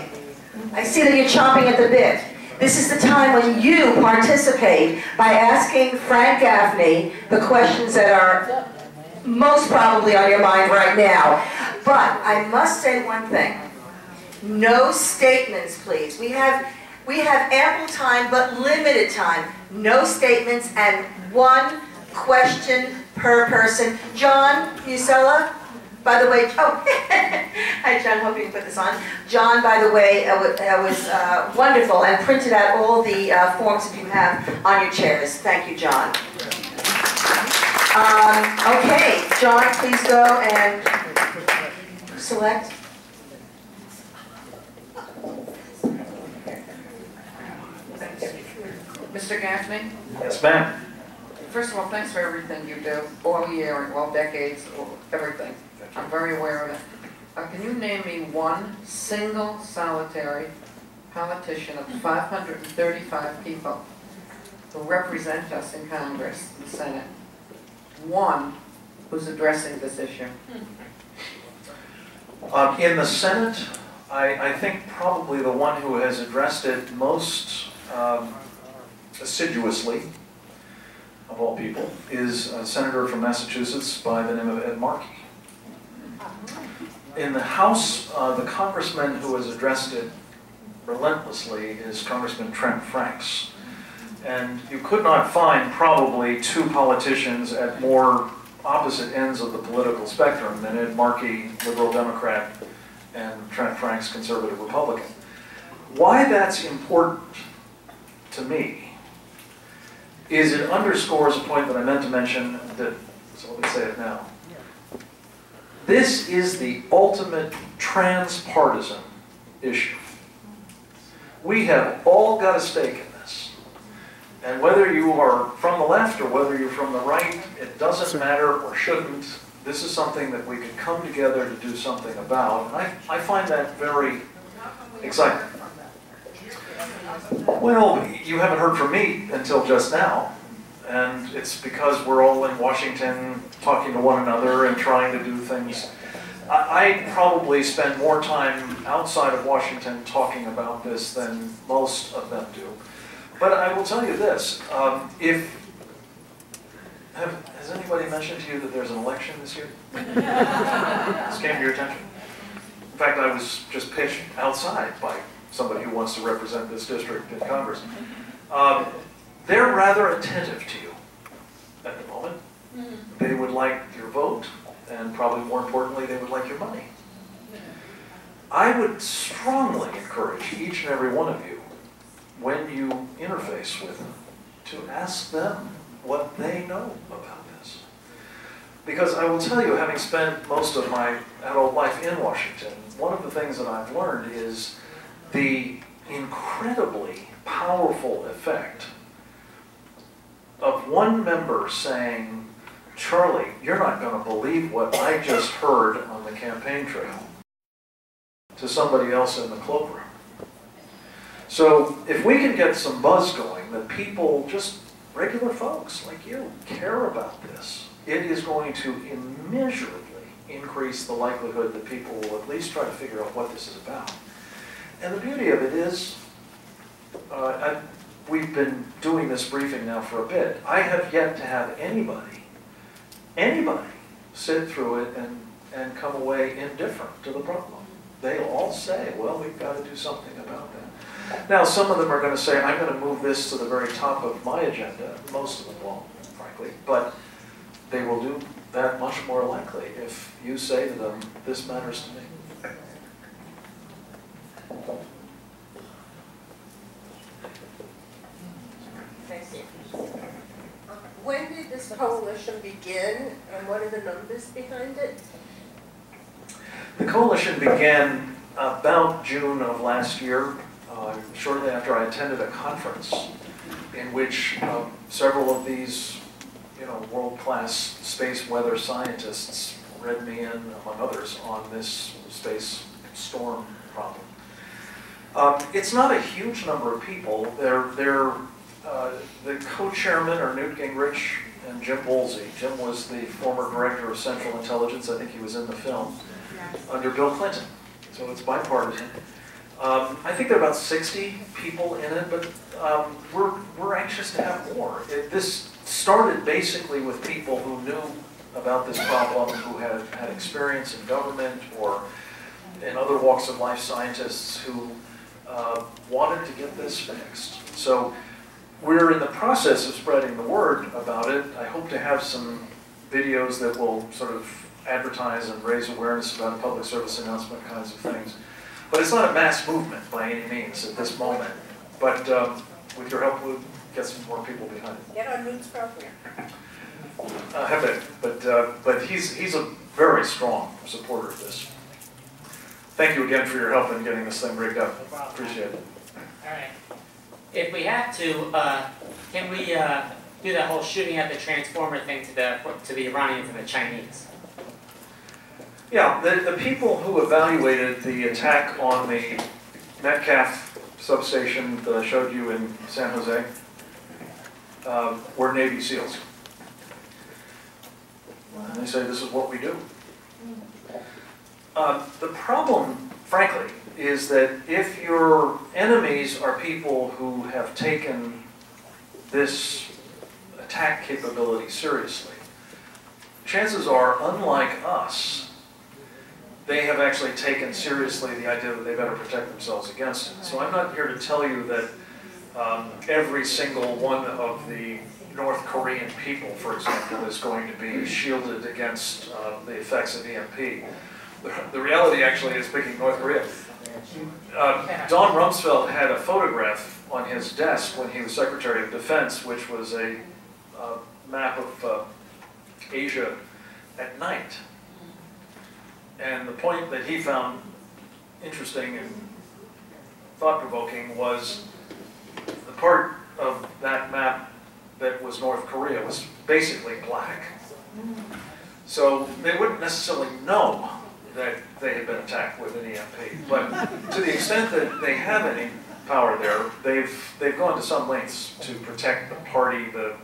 I see that you're chomping at the bit. This is the time when you participate by asking Frank Gaffney the questions that are most probably on your mind right now. But I must say one thing. No statements, please. We have ample time, but limited time. No statements and one question per person. John Musella, by the way, oh, hi John, hope you can put this on. John, by the way, was wonderful and printed out all the forms that you have on your chairs. Thank you, John. Okay, John, please go and select. Mr. Gaffney? Yes, ma'am. First of all, thanks for everything you do, all year, all decades, everything. I'm very aware of it. Can you name me one single solitary politician of 535 people who represent us in Congress, the Senate, one who's addressing this issue? In the Senate, I think probably the one who has addressed it most assiduously, of all people, is a senator from Massachusetts by the name of Ed Markey. In the House, the congressman who has addressed it relentlessly is Congressman Trent Franks. And you could not find probably two politicians at more opposite ends of the political spectrum than Ed Markey, Liberal Democrat, and Trent Franks, Conservative Republican. Why that's important to me is it underscores a point that I meant to mention, so let me say it now. This is the ultimate transpartisan issue. We have all got a stake in this. And whether you are from the left or whether you're from the right, it doesn't matter or shouldn't. This is something that we could come together to do something about. And I find that very exciting. Well, you haven't heard from me until just now. And it's because we're all in Washington talking to one another and trying to do things. I probably spend more time outside of Washington talking about this than most of them do. But I will tell you this, has anybody mentioned to you that there's an election this year? This came to your attention? In fact, I was just pitched outside by somebody who wants to represent this district in Congress. They're rather attentive to you at the moment. They would like your vote, and probably more importantly, they would like your money. I would strongly encourage each and every one of you, when you interface with them, to ask them what they know about this. Because I will tell you, having spent most of my adult life in Washington, one of the things that I've learned is the incredibly powerful effect of one member saying, Charlie, you're not going to believe what I just heard on the campaign trail, to somebody else in the cloakroom. So if we can get some buzz going, that people, just regular folks like you, care about this, it is going to immeasurably increase the likelihood that people will at least try to figure out what this is about. And the beauty of it is, we've been doing this briefing now for a bit. I have yet to have anybody sit through it and come away indifferent to the problem. They'll all say, well, we've got to do something about that. Now, some of them are going to say, I'm going to move this to the very top of my agenda. Most of them won't, frankly, but they will do that much more likely if you say to them, this matters to me. Thank you. When did this coalition begin, and what are the numbers behind it? The coalition began about June of last year, shortly after I attended a conference in which several of these, world-class space weather scientists read me in, among others, on this space storm problem. It's not a huge number of people. The co-chairmen are Newt Gingrich and Jim Woolsey. Jim was the former director of Central Intelligence. I think he was in the film under Bill Clinton. So it's bipartisan. I think there are about 60 people in it, but we're anxious to have more. This started basically with people who knew about this problem, who had experience in government or in other walks of life, scientists who wanted to get this fixed. So we're in the process of spreading the word about it. I hope to have some videos that will sort of advertise and raise awareness about public service announcement kinds of things. But it's not a mass movement by any means at this moment. But with your help, we'll get some more people behind it. Get on Ruth's program. Have it, but he's a very strong supporter of this. Thank you again for your help in getting this thing rigged up. No problem. Appreciate it. All right. If we have to, can we do that whole shooting at the transformer thing to the Iranians and the Chinese? Yeah, the people who evaluated the attack on the Metcalf substation that I showed you in San Jose were Navy SEALs. And they say this is what we do. The problem, frankly, is that if your enemies are people who have taken this attack capability seriously, chances are, unlike us, they have actually taken seriously the idea that they better protect themselves against it. So I'm not here to tell you that every single one of the North Korean people, for example, is going to be shielded against the effects of EMP. The reality actually is, picking North Korea, Don Rumsfeld had a photograph on his desk when he was Secretary of Defense, which was a map of Asia at night. And the point that he found interesting and thought-provoking was the part of that map that was North Korea was basically black. So they wouldn't necessarily know that they had been attacked with an EMP. But to the extent that they have any power there, they've gone to some lengths to protect the party, the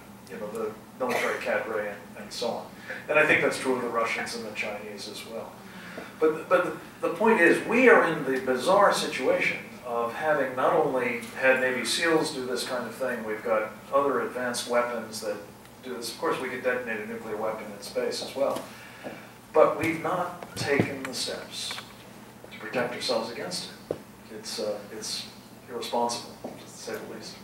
military cadre, and so on. And I think that's true of the Russians and the Chinese as well. But the point is, we are in the bizarre situation of having not only had Navy SEALs do this kind of thing, we've got other advanced weapons that do this. Of course, we could detonate a nuclear weapon in space as well. But we've not taken the steps to protect ourselves against it. It's irresponsible, to say the least.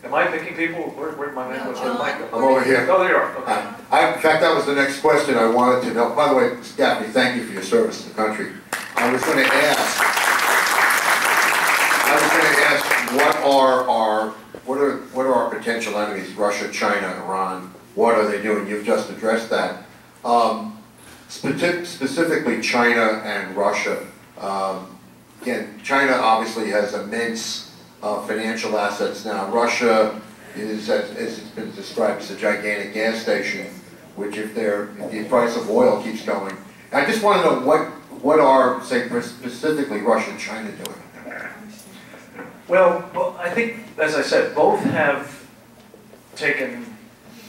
Am I picking people? Where'd my man go? I'm over here. Oh, there you are. Okay. In fact, that was the next question I wanted to know. By the way, Gaffney, thank you for your service to the country. I was going to ask what are our potential enemies? Russia, China, Iran. What are they doing? You've just addressed that. Specifically, China and Russia. Again, China obviously has immense financial assets now. Russia is, as it's been described, as a gigantic gas station, which if the price of oil keeps going. I just want to know what are, say, specifically Russia and China doing? Well, I think, as I said, both have taken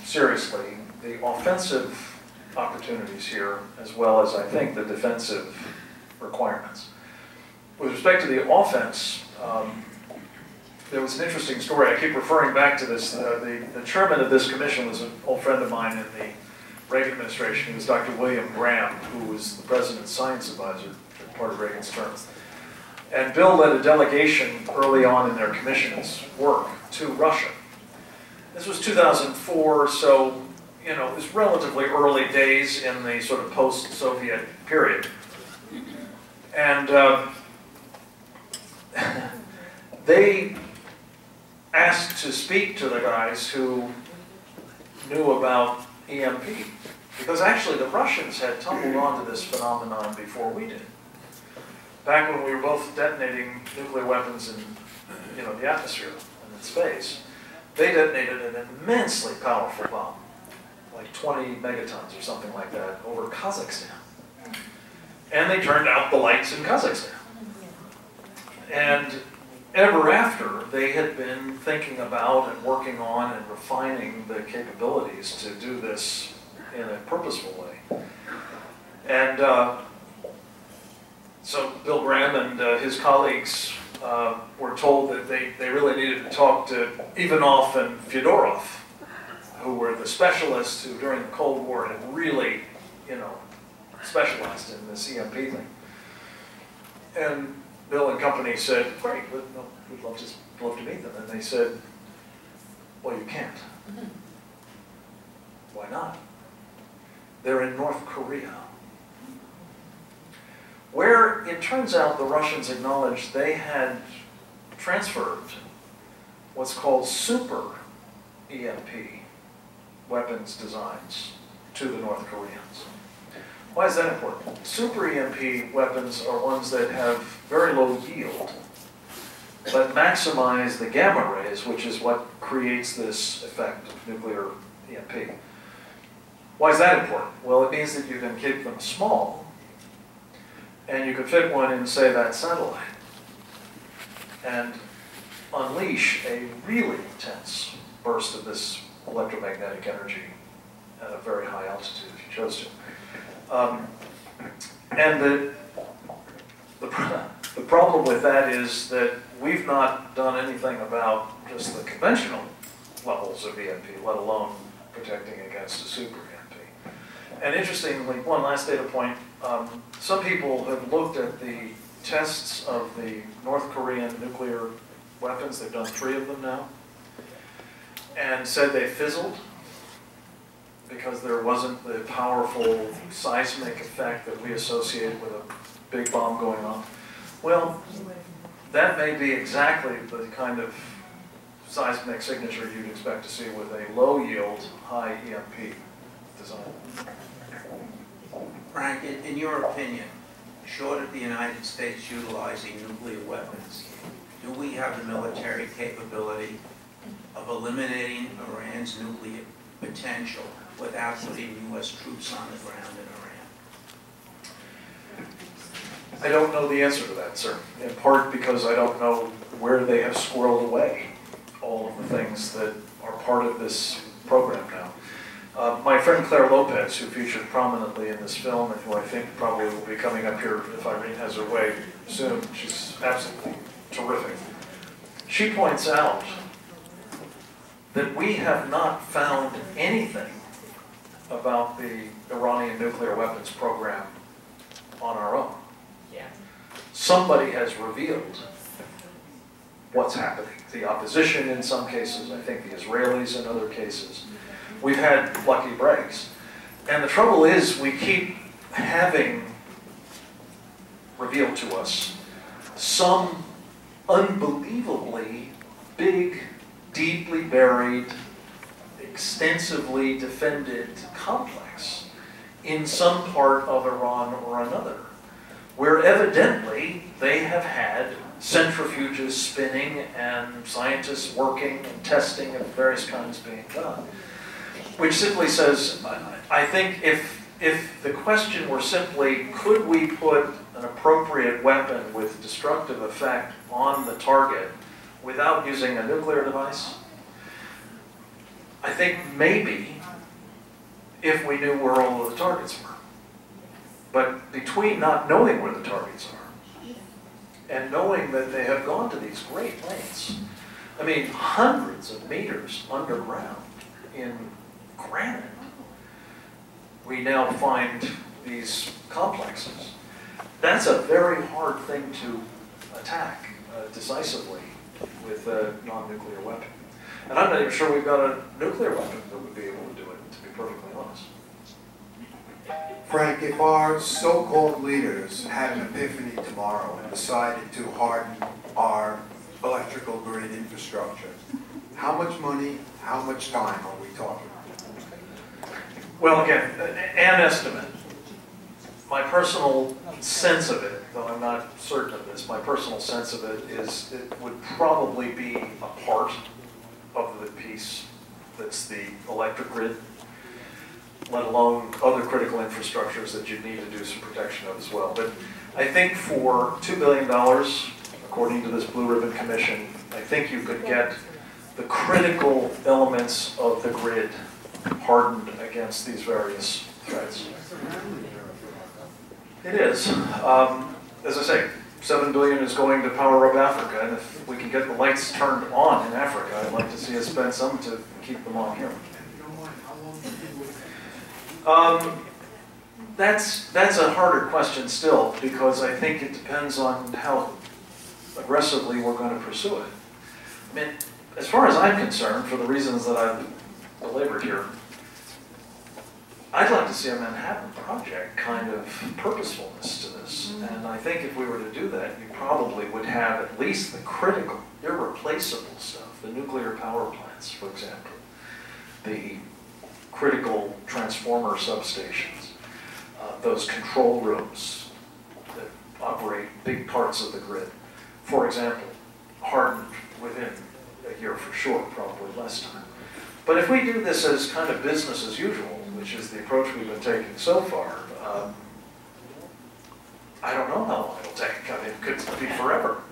seriously the offensive opportunities here, as well as, I think, the defensive requirements. With respect to the offense, there was an interesting story. I keep referring back to this. The chairman of this commission was an old friend of mine in the Reagan administration. He was Dr. William Graham, who was the president's science advisor for part of Reagan's term. And Bill led a delegation early on in their commission's work to Russia. This was 2004, so it was relatively early days in the sort of post-Soviet period. And they asked to speak to the guys who knew about EMP, because actually the Russians had tumbled onto this phenomenon before we did. Back when we were both detonating nuclear weapons in the atmosphere and in space, they detonated an immensely powerful bomb, like 20 megatons or something like that, over Kazakhstan. And they turned out the lights in Kazakhstan. And ever after, they had been thinking about and working on and refining the capabilities to do this in a purposeful way. And so Bill Graham and his colleagues were told that they really needed to talk to Ivanov and Fyodorov, who were the specialists who during the Cold War had really, specialized in this EMP thing. And Bill and company said, great, we'd love to meet them. And they said, well, you can't. Why not? They're in North Korea, where it turns out the Russians acknowledged they had transferred what's called super EMP weapons designs to the North Koreans. Why is that important? Super EMP weapons are ones that have very low yield, but maximize the gamma rays, which is what creates this effect of nuclear EMP. Why is that important? Well, it means that you can keep them small, and you could fit one in, say, that satellite, and unleash a really intense burst of this electromagnetic energy at a very high altitude if you chose to. And the problem with that is that we've not done anything about just the conventional levels of EMP, let alone protecting against a super EMP. And interestingly, one last data point, some people have looked at the tests of the North Korean nuclear weapons, they've done 3 of them now, and said they fizzled because there wasn't the powerful seismic effect that we associate with a big bomb going off. Well, that may be exactly the kind of seismic signature you'd expect to see with a low-yield, high EMP design. Frank, in your opinion, short of the United States utilizing nuclear weapons, do we have the military capability of eliminating Iran's nuclear potential without putting U.S. troops on the ground in Iran? I don't know the answer to that, sir, in part because I don't know where they have squirreled away all of the things that are part of this program now. My friend Claire Lopez, who featured prominently in this film and who I think probably will be coming up here if Irene has her way soon, she's absolutely terrific. She points out that we have not found anything about the Iranian nuclear weapons program on our own. Yeah. Somebody has revealed what's happening. The opposition in some cases, I think the Israelis in other cases. We've had lucky breaks. And the trouble is we keep having revealed to us some unbelievably big, deeply buried, extensively defended complex in some part of Iran or another, where evidently they have had centrifuges spinning and scientists working and testing of various kinds being done. Which simply says, I think if the question were simply, could we put an appropriate weapon with destructive effect on the target without using a nuclear device? I think maybe if we knew where all of the targets were. But between not knowing where the targets are and knowing that they have gone to these great lengths, I mean hundreds of meters underground in granite, we now find these complexes. That's a very hard thing to attack decisively with a non-nuclear weapon. And I'm not even sure we've got a nuclear weapon that would be able to do it, to be perfectly honest. Frank, if our so-called leaders had an epiphany tomorrow and decided to harden our electrical grid infrastructure, how much money, how much time are we talking? Well, again, an estimate. My personal sense of it, though I'm not certain of this, my personal sense of it is it would probably be a part of the piece that's the electric grid, let alone other critical infrastructures that you'd need to do some protection of as well. But I think for $2 billion, according to this Blue Ribbon Commission, I think you could get the critical elements of the grid hardened against these various threats. It is. as I say, 7 billion is going to power up Africa, and if we can get the lights turned on in Africa, I'd like to see us spend some to keep them on here. That's a harder question still, because I think it depends on how aggressively we're going to pursue it. I mean, as far as I'm concerned, for the reasons that I've belabored here, I'd like to see a Manhattan Project kind of purposefulness to this. And I think if we were to do that, you probably would have at least the critical, irreplaceable stuff, the nuclear power plants, for example, the critical transformer substations, those control rooms that operate big parts of the grid. For example, hardened within a year for sure, probably less time. But if we do this as kind of business as usual, which is the approach we've been taking so far, I don't know how long it'll take. I mean, it could be forever.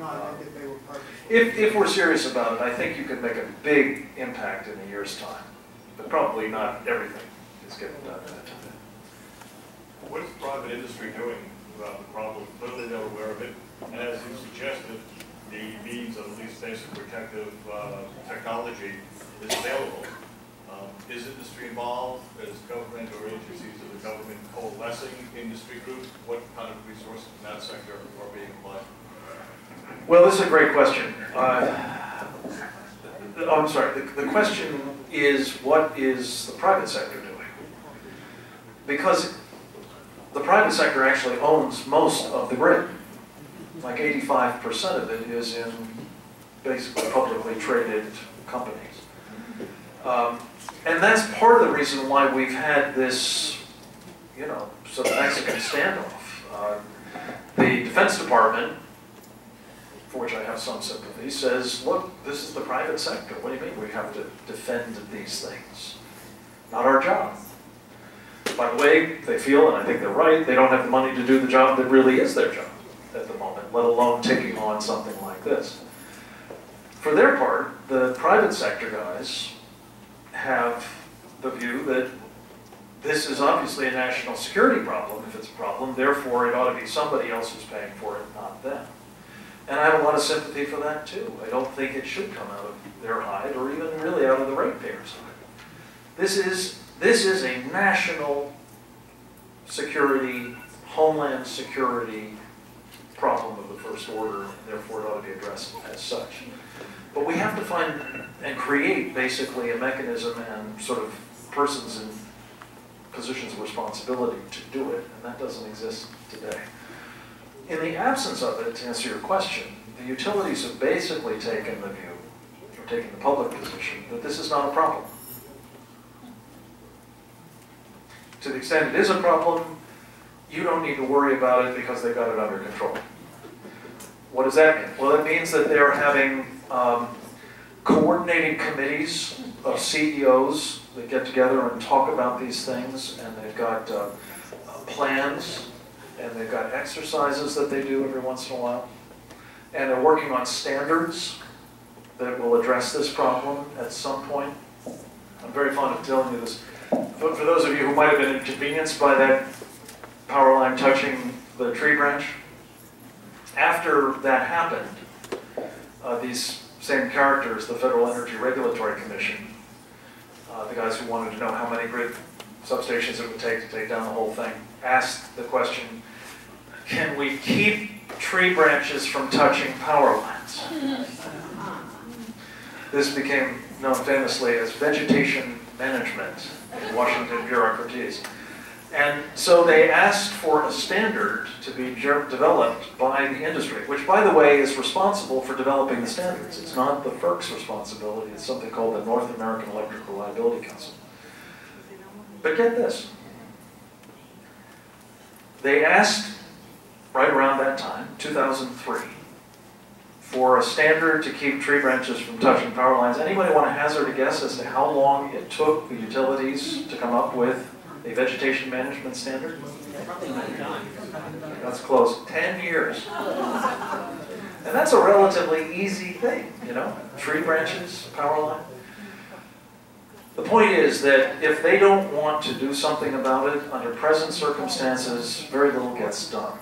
If we're serious about it, I think you could make a big impact in a year's time. But probably not everything is getting done in that time. What is private industry doing about the problem? Clearly they're aware of it. And as you suggested, the means of at least basic protective technology is available. Is industry involved? Is government or agencies of the government coalescing industry groups? What kind of resources in that sector are being applied? Well, this is a great question. I'm sorry, the question is, what is the private sector doing? Because the private sector actually owns most of the grid. Like 85% of it is in basically publicly traded companies. And that's part of the reason why we've had this, you know, sort of Mexican standoff. The Defense Department, for which I have some sympathy, says, look, this is the private sector. What do you mean we have to defend these things? Not our job. By the way, they feel, and I think they're right, they don't have the money to do the job that really is their job at the moment, let alone taking on something like this. For their part, the private sector guys have the view that this is obviously a national security problem, if it's a problem, therefore it ought to be somebody else who's paying for it, not them. And I have a lot of sympathy for that too. I don't think it should come out of their hide or even really out of the ratepayers' hide. This is a national security, homeland security problem of the first order, and therefore it ought to be addressed as such. But we have to find and create basically a mechanism and sort of persons in positions of responsibility to do it, and that doesn't exist today. In the absence of it, to answer your question, the utilities have basically taken the view, or taken the public position, that this is not a problem. To the extent it is a problem, you don't need to worry about it because they've got it under control. What does that mean? Well, it means that they're having coordinating committees of CEOs that get together and talk about these things, and they've got plans, and they've got exercises that they do every once in a while, and they're working on standards that will address this problem at some point. I'm very fond of telling you this. For those of you who might have been inconvenienced by that power line touching the tree branch, after that happened, these same characters, the Federal Energy Regulatory Commission, the guys who wanted to know how many grid substations it would take to take down the whole thing, asked the question, can we keep tree branches from touching power lines? This became known famously as vegetation management in Washington bureaucracies. And so they asked for a standard to be developed by the industry, which, by the way, is responsible for developing the standards. It's not the FERC's responsibility. It's something called the North American Electric Reliability Council. But get this. They asked, right around that time, 2003, for a standard to keep tree branches from touching power lines. Anybody want to hazard a guess as to how long it took the utilities to come up with a vegetation management standard? That's close. 10 years. And that's a relatively easy thing, you know? Tree branches, power line. The point is that if they don't want to do something about it, under present circumstances, very little gets done.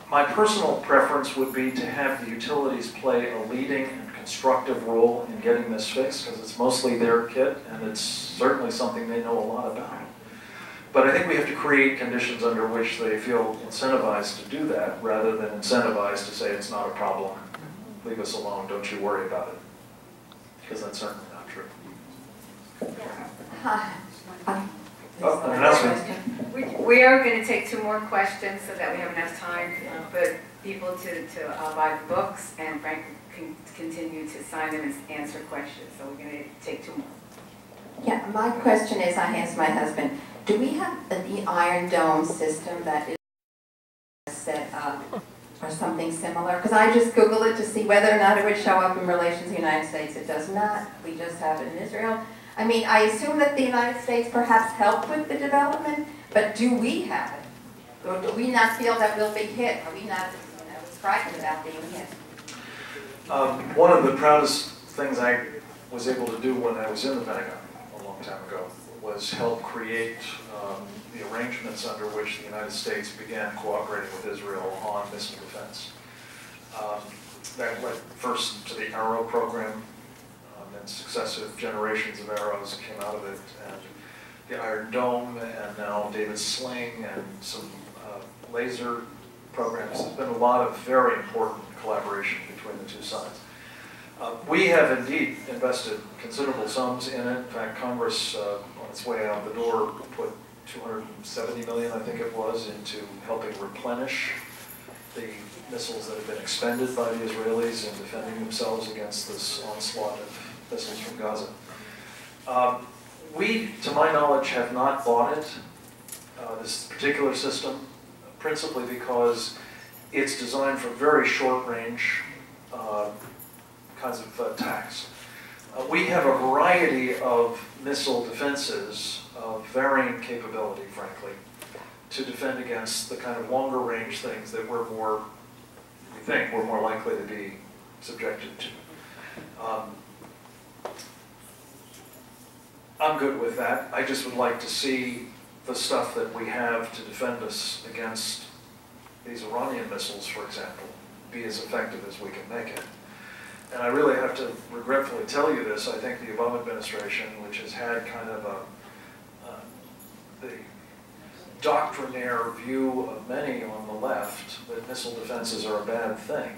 My personal preference would be to have the utilities play a leading and constructive role in getting this fixed, because it's mostly their kit, and it's certainly something they know a lot about. But I think we have to create conditions under which they feel incentivized to do that, rather than incentivized to say it's not a problem, leave us alone, don't you worry about it. Because that's certainly not true. Oh, an announcement. We are going to take 2 more questions so that we have enough time for people to buy the books, and Frank can continue to sign them and answer questions. So we're going to take 2 more. Yeah, my question is, I asked my husband, do we have the Iron Dome system that is set up or something similar? Because I just Googled it to see whether or not it would show up in relation to the United States. It does not. We just have it in Israel. I mean, I assume that the United States perhaps helped with the development, but do we have it? Or do we not feel that we'll be hit? Are we not frightened about being hit? One of the proudest things I was able to do when I was in the Pentagon a long time ago was help create the arrangements under which the United States began cooperating with Israel on missile defense. That led first to the Arrow program, and successive generations of arrows came out of it, and the Iron Dome, and now David's Sling, and some laser programs. There's been a lot of very important collaboration between the two sides. We have indeed invested considerable sums in it. In fact, Congress, on its way out the door, put $270 million, I think it was, into helping replenish the missiles that have been expended by the Israelis in defending themselves against this onslaught of missiles from Gaza. We, to my knowledge, have not bought it, this particular system, principally because it's designed for very short-range kinds of attacks. We have a variety of missile defenses of varying capability, frankly, to defend against the kind of longer-range things that we think we're more likely to be subjected to. I'm good with that. I just would like to see the stuff that we have to defend us against these Iranian missiles, for example, be as effective as we can make it. And I really have to regretfully tell you this. I think the Obama administration, which has had kind of the doctrinaire view of many on the left that missile defenses are a bad thing,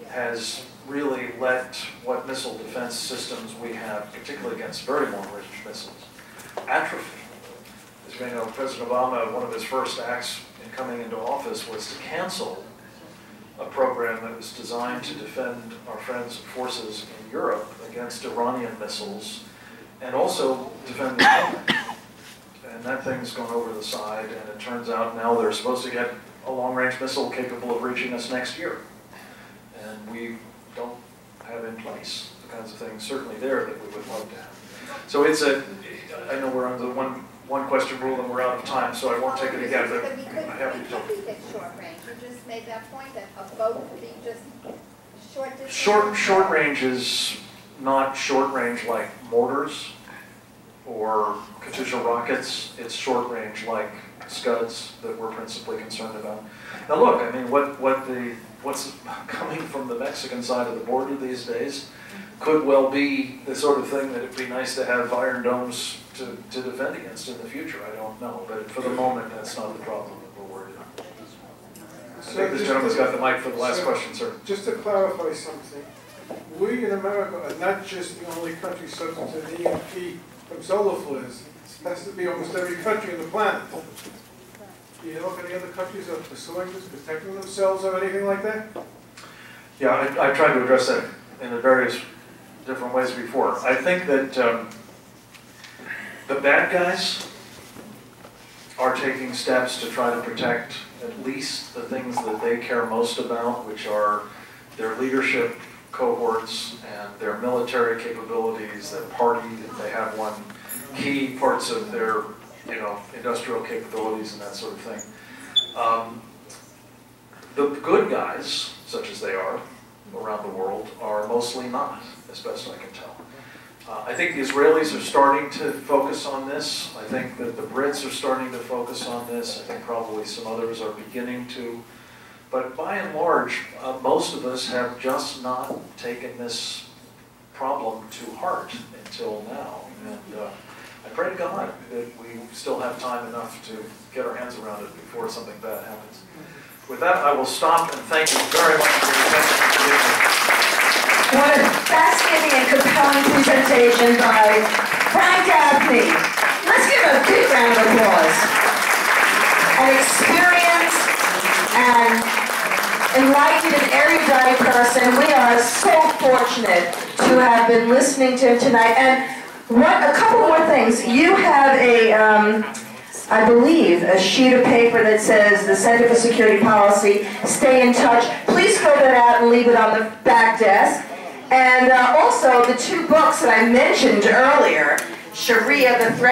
has really let what missile defense systems we have, particularly against very long-range missiles, atrophy. As you may know, President Obama, one of his first acts in coming into office was to cancel a program that was designed to defend our friends and forces in Europe against Iranian missiles, and also defend the homeland. And that thing's gone over the side, and it turns out now they're supposed to get a long-range missile capable of reaching us next year. And we don't have in place the kinds of things certainly there that we would love to have. So it's I know we're under the one question rule and we're out of time, so I won't take it again, but I'm happy to talk. We could be at short range. You just made that point that a boat could be just short distance. Short range is not short range like mortars or Katyusha rockets. It's short range like scuds that we're principally concerned about. Now look, I mean, what's coming from the Mexican side of the border these days could well be the sort of thing that it'd be nice to have iron domes to defend against in the future. I don't know, but for the moment, that's not the problem that we're worried about. I think this gentleman's got the mic for the last question, sir. Just to clarify something, we in America are not just the only country subject to the EMP from solar flares. It has to be almost every country on the planet. Do you know if any other countries are pursuing this, protecting themselves or anything like that? Yeah, I've tried to address that in various different ways before. I think that the bad guys are taking steps to try to protect at least the things that they care most about, which are their leadership cohorts and their military capabilities, their party, if they have one, key parts of their industrial capabilities and that sort of thing. The good guys, such as they are around the world, are mostly not, as best I can tell. I think the Israelis are starting to focus on this. I think that the Brits are starting to focus on this. I think probably some others are beginning to. But by and large, most of us have just not taken this problem to heart until now. And I pray to God that we still have time enough to get our hands around it before something bad happens. With that, I will stop and thank you very much for your attention. What a fascinating and compelling presentation by Frank Gaffney. Let's give a big round of applause. An experienced and enlightened and erudite person. We are so fortunate to have been listening to him tonight. And a couple more things. You have I believe, a sheet of paper that says the Center for Security Policy, stay in touch. Please fill that out and leave it on the back desk. And also the two books that I mentioned earlier, Sharia, the Threat